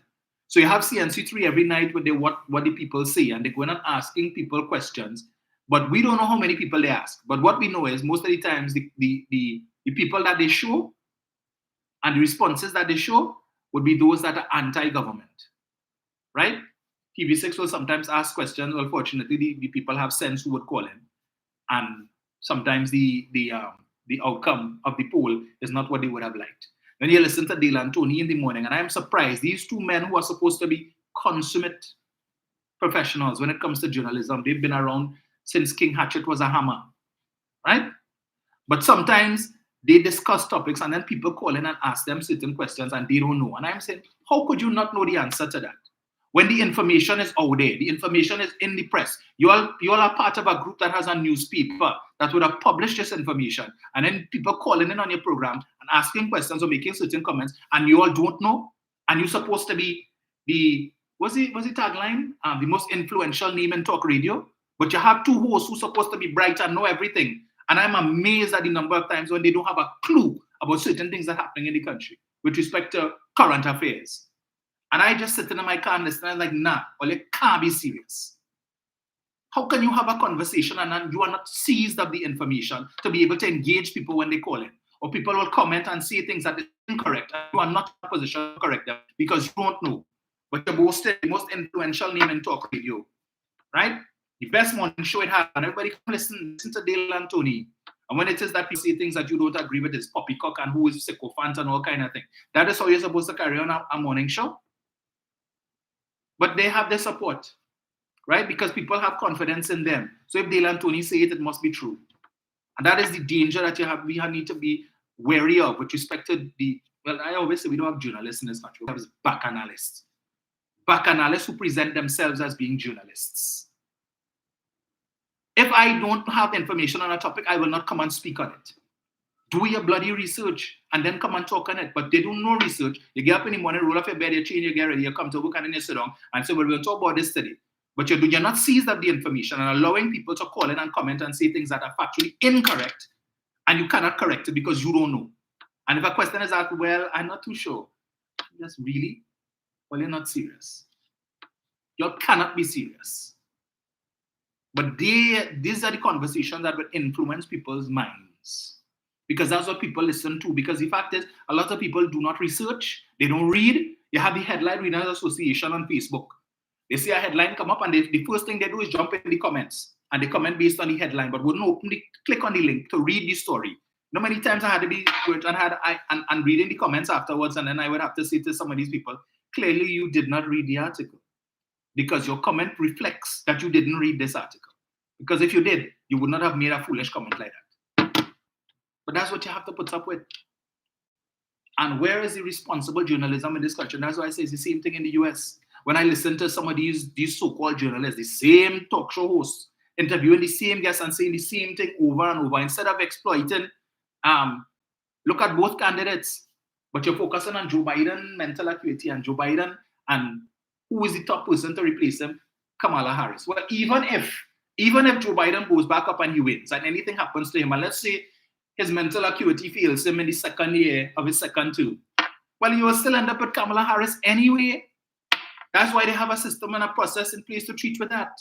So you have CNC3 every night with what the people say, and they're going and asking people questions, but we don't know how many people they ask. But what we know is most of the times the people that they show and the responses that they show would be those that are anti-government, right? TV6 will sometimes ask questions. Well, fortunately, the people have sense who would call in, and sometimes the outcome of the poll is not what they would have liked. When you listen to Dale and Tony in the morning, and I'm surprised, these two men who are supposed to be consummate professionals when it comes to journalism, they've been around since King Hatchet was a hammer, right? But sometimes they discuss topics and then people call in and ask them certain questions and they don't know. And I'm saying, how could you not know the answer to that? When the information is out there, the information is in the press. You all are part of a group that has a newspaper that would have published this information. And then people calling in on your program and asking questions or making certain comments, and you all don't know. And you're supposed to be what's the tagline? The most influential name in talk radio. But you have two hosts who are supposed to be bright and know everything. And I'm amazed at the number of times when they don't have a clue about certain things that are happening in the country with respect to current affairs. And I just sit in my car and listen, and I'm like, nah, well, it can't be serious. How can you have a conversation and you are not seized of the information to be able to engage people when they call in? or people will comment and say things that is incorrect, and you are not in a position to correct them because you don't know. But you're boasting the most influential name in talk radio, right? The best morning show it has, and everybody come listen to Dale and Tony. And when it is that people say things that you don't agree with, is poppycock and who is sycophant and all kind of thing. That is how you're supposed to carry on a morning show. But they have their support, right? Because people have confidence in them. So if Dale and Tony say it, it must be true. And that is the danger that we need to be wary of with respect to well, I always say we don't have journalists in this country. We have back analysts. Back analysts who present themselves as being journalists. If I don't have information on a topic, I will not come and speak on it. Do your bloody research and then come and talk on it. But they do no research. You get up in the morning, roll off your bed, you change, you get ready, you come to work and then you sit down and say, well, we'll talk about this today. But you're not seized of the information and allowing people to call in and comment and say things that are factually incorrect, and you cannot correct it because you don't know. And if a question is asked, well, I'm not too sure. Just really? Well, you're not serious. You cannot be serious. But these are the conversations that will influence people's minds. Because that's what people listen to. Because the fact is, a lot of people do not research. They don't read. You have the Headline Readers Association on Facebook. They see a headline come up and the first thing they do is jump in the comments. And they comment based on the headline, but wouldn't click on the link to read the story. Not many times I had to be good and reading the comments afterwards, and then I would have to say to some of these people, clearly you did not read the article. Because your comment reflects that you didn't read this article. Because if you did, you would not have made a foolish comment like that. But that's what you have to put up with. And where is the responsible journalism in this country? And that's why I say it's the same thing in the US. When I listen to some of these so-called journalists, the same talk show hosts, interviewing the same guests and saying the same thing over and over, instead of exploiting, look at both candidates, but you're focusing on Joe Biden, mental acuity, and Joe Biden, and who is the top person to replace him? Kamala Harris. Well, even if Joe Biden goes back up and he wins, and anything happens to him, and let's say his mental acuity fails him in the second year of his second term, well, you will still end up with Kamala Harris anyway. That's why they have a system and a process in place to treat with that.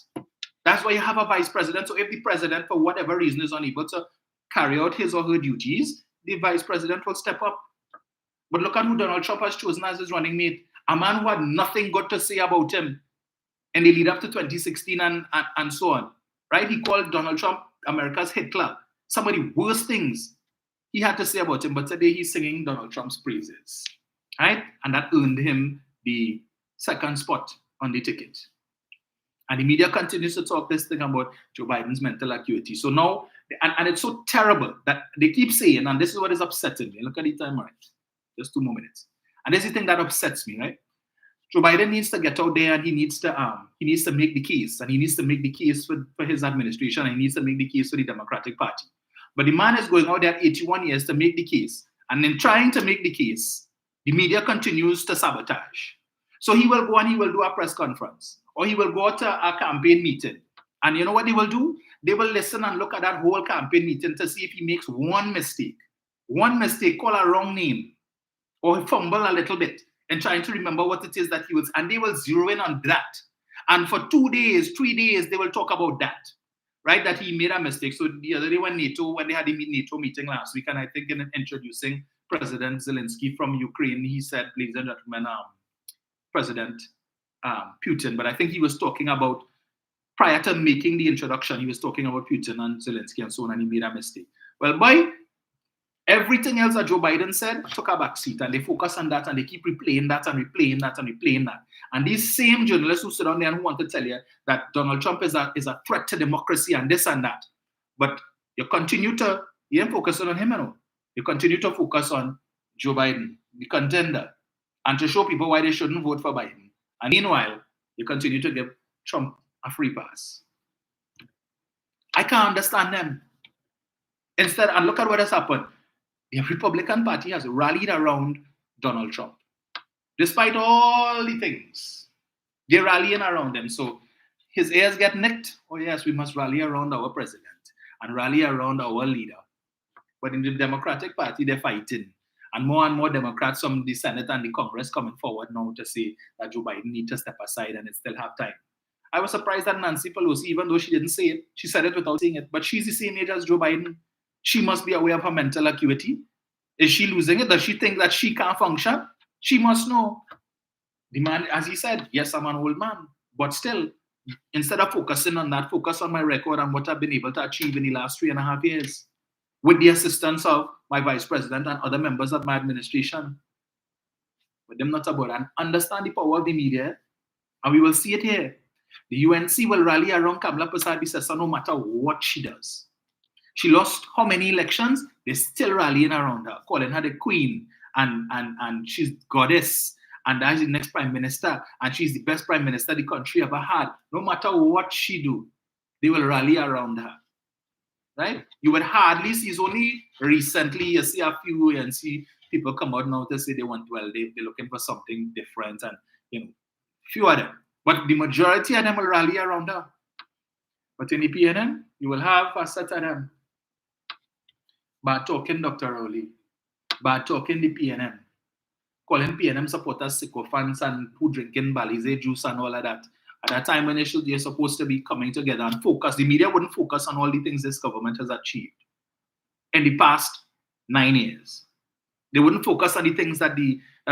That's why you have a vice president. So if the president, for whatever reason, is unable to carry out his or her duties, the vice president will step up. But look at who Donald Trump has chosen as his running mate. A man who had nothing good to say about him in the lead up to 2016 and so on. Right? He called Donald Trump America's Hitler. Some of the worst things he had to say about him. But today he's singing Donald Trump's praises. Right? And that earned him the second spot on the ticket. And the media continues to talk this thing about Joe Biden's mental acuity. So now, and it's so terrible that they keep saying, and this is what is upsetting me. Look at the time, right? Just 2 more minutes. And this is the thing that upsets me, right? Joe Biden needs to get out there and he needs to make the case. And he needs to make the case for his administration, and he needs to make the case for the Democratic Party. But the man is going out there at 81 years to make the case. And in trying to make the case, the media continues to sabotage. So he will go and he will do a press conference, or he will go to a campaign meeting. And you know what they will do? They will listen and look at that whole campaign meeting to see if he makes one mistake, call a wrong name, or fumble a little bit and trying to remember what it is that he was. And they will zero in on that. And for 2 days, 3 days, they will talk about that, right? That he made a mistake. So the other day when they had the NATO meeting last week, and I think in introducing President Zelensky from Ukraine, he said, ladies and gentlemen, President Putin, but I think he was talking about, prior to making the introduction, he was talking about Putin and Zelensky and so on, and he made a mistake. Well, boy, everything else that Joe Biden said took a backseat, and they focus on that, and they keep replaying that and replaying that and replaying that. And these same journalists who sit down there and who want to tell you that Donald Trump is a threat to democracy and this and that, but you ain't focusing on him, you know. You continue to focus on Joe Biden, the contender, and to show people why they shouldn't vote for Biden. And meanwhile, you continue to give Trump a free pass. I can't understand them. Instead, and look at what has happened. The Republican Party has rallied around Donald Trump. Despite all the things, they're rallying around him. So his ears get nicked. Oh yes, we must rally around our president and rally around our leader. But in the Democratic Party, they're fighting. And more Democrats from the Senate and the Congress coming forward now to say that Joe Biden needs to step aside and it still have time. I was surprised that Nancy Pelosi, even though she didn't say it, she said it without saying it, but she's the same age as Joe Biden. She must be aware of her mental acuity. Is she losing it? Does she think that she can't function? She must know. The man, as he said, yes, I'm an old man, but still, instead of focusing on that, focus on my record and what I've been able to achieve in the last 3.5 years with the assistance of my vice president and other members of my administration. But them not about and understand the power of the media, and we will see it here. The UNC will rally around Kamala Persad-Bissessar no matter what she does. She lost how many elections? They're still rallying around her, calling her the queen, and she's goddess, and that's the next prime minister, and she's the best prime minister the country ever had. No matter what she do, they will rally around her. Right? You would hardly see, it's only recently you see a few and see people come out now to say they're looking for something different, and few of them. But the majority of them will rally around her. But in the PNM, you will have a set of them. Bad talking Dr. Rowley. Bad talking the PNM. Calling PNM supporters sycophants and who drinking Balize juice and all of that. At that time when they're supposed to be coming together and focus, the media wouldn't focus on all the things this government has achieved in the past 9 years. They wouldn't focus on the things that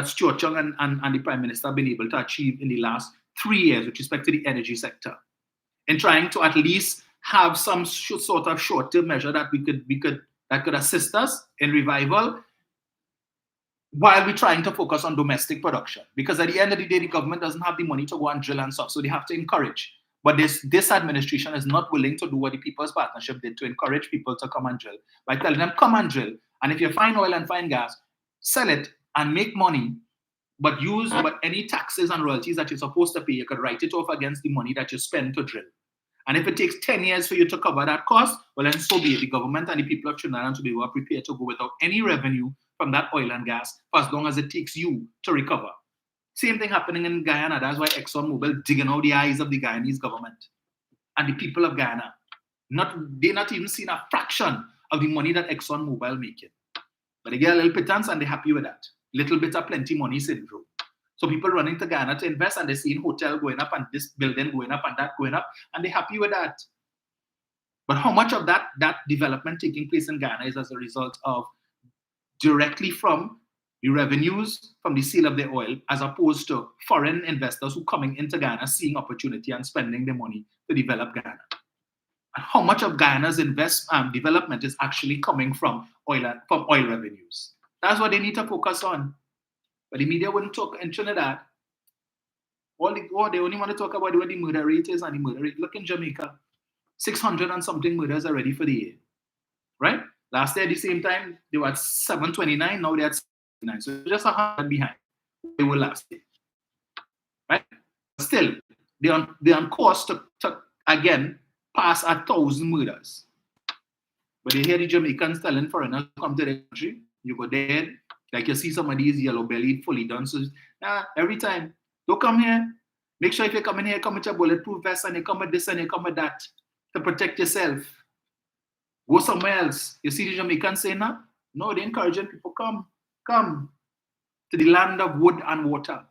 Stuart Young and the Prime Minister have been able to achieve in the last 3 years with respect to the energy sector. In trying to at least have some sort of short-term measure that could assist us in revival while we're trying to focus on domestic production. Because at the end of the day, the government doesn't have the money to go and drill and stuff, so they have to encourage. But this administration is not willing to do what the People's Partnership did to encourage people to come and drill by telling them, come and drill. And if you find oil and find gas, sell it and make money, but any taxes and royalties that you're supposed to pay, you could write it off against the money that you spend to drill. And if it takes 10 years for you to cover that cost, well, then so be it. The government and the people of Trinidad and Tobago are prepared to go without any revenue from that oil and gas for as long as it takes you to recover. Same thing happening in Guyana. That's why ExxonMobil digging out the eyes of the Guyanese government and the people of Guyana. They're not even seeing a fraction of the money that ExxonMobil making. But they get a little pittance and they're happy with that. Little bit of plenty money syndrome. So people running to Ghana to invest and they're seeing hotel going up and this building going up and that going up, and they're happy with that. But how much of that development taking place in Ghana is as a result of directly from the revenues from the sale of the oil, as opposed to foreign investors who coming into Ghana, seeing opportunity and spending their money to develop Ghana? And how much of Guyana's development is actually coming from oil revenues? That's what they need to focus on. But the media wouldn't talk in Trinidad. They only want to talk about what the murder rate is, and the murder rate. Look in Jamaica, 600 and something murders already for the year, right? Last year at the same time, they were at 729, now they're at 79. So just 100 behind they were last year, right? Still, they're on course to again pass 1,000 murders. But they hear the Jamaicans telling foreigners to come to the country, you go there, like you see some of these yellow-bellied, fully done. So every time, don't come here. Make sure if you come in here, come with your bulletproof vest and you come with this and you come with that to protect yourself. Go somewhere else. You see the Jamaicans saying that? No, they're encouraging people, come to the land of wood and water.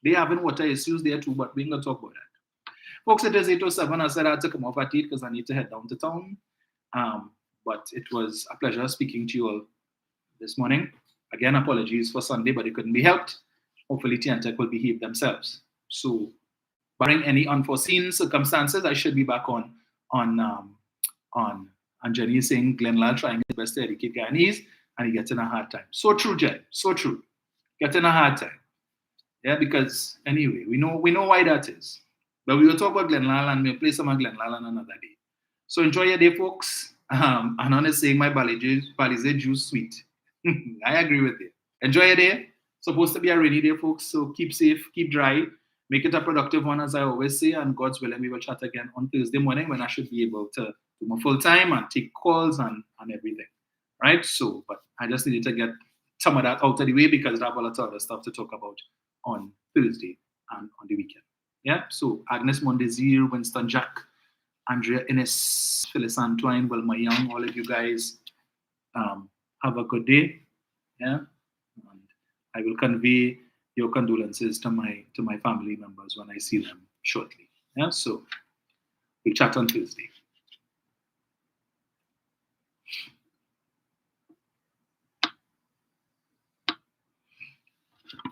They having water issues there too, but we ain't going to talk about that. Folks, it is 8:07. I said I had to come off at 8 because I need to head down to town. But it was a pleasure speaking to you all this morning. Again, apologies for Sunday, but it couldn't be helped. Hopefully, TNTech will behave themselves. So, barring any unforeseen circumstances, I should be back on. And Jenny is saying Glenn Lal trying his best to educate Guyanese, and he gets in a hard time. So true, Jen. So true. Getting a hard time. Yeah, because anyway, we know why that is. But we will talk about Glenn Lal and we'll play some of Glenn Lal on another day. So enjoy your day, folks. Anon is saying my Balize juice sweet. I agree with you. Enjoy your day. Supposed to be a rainy day, folks. So keep safe, keep dry, make it a productive one, as I always say. And God's willing, we will chat again on Thursday morning when I should be able to do my full time and take calls and everything. Right? So, but I just needed to get some of that out of the way because I have a lot of other stuff to talk about on Thursday and on the weekend. Yeah. So Agnes Mondesir, Winston Jack, Andrea Innes, Phyllis Antoine, Wilma Young, all of you guys, have a good day. Yeah. And I will convey your condolences to my family members when I see them shortly. Yeah. So we'll chat on Tuesday.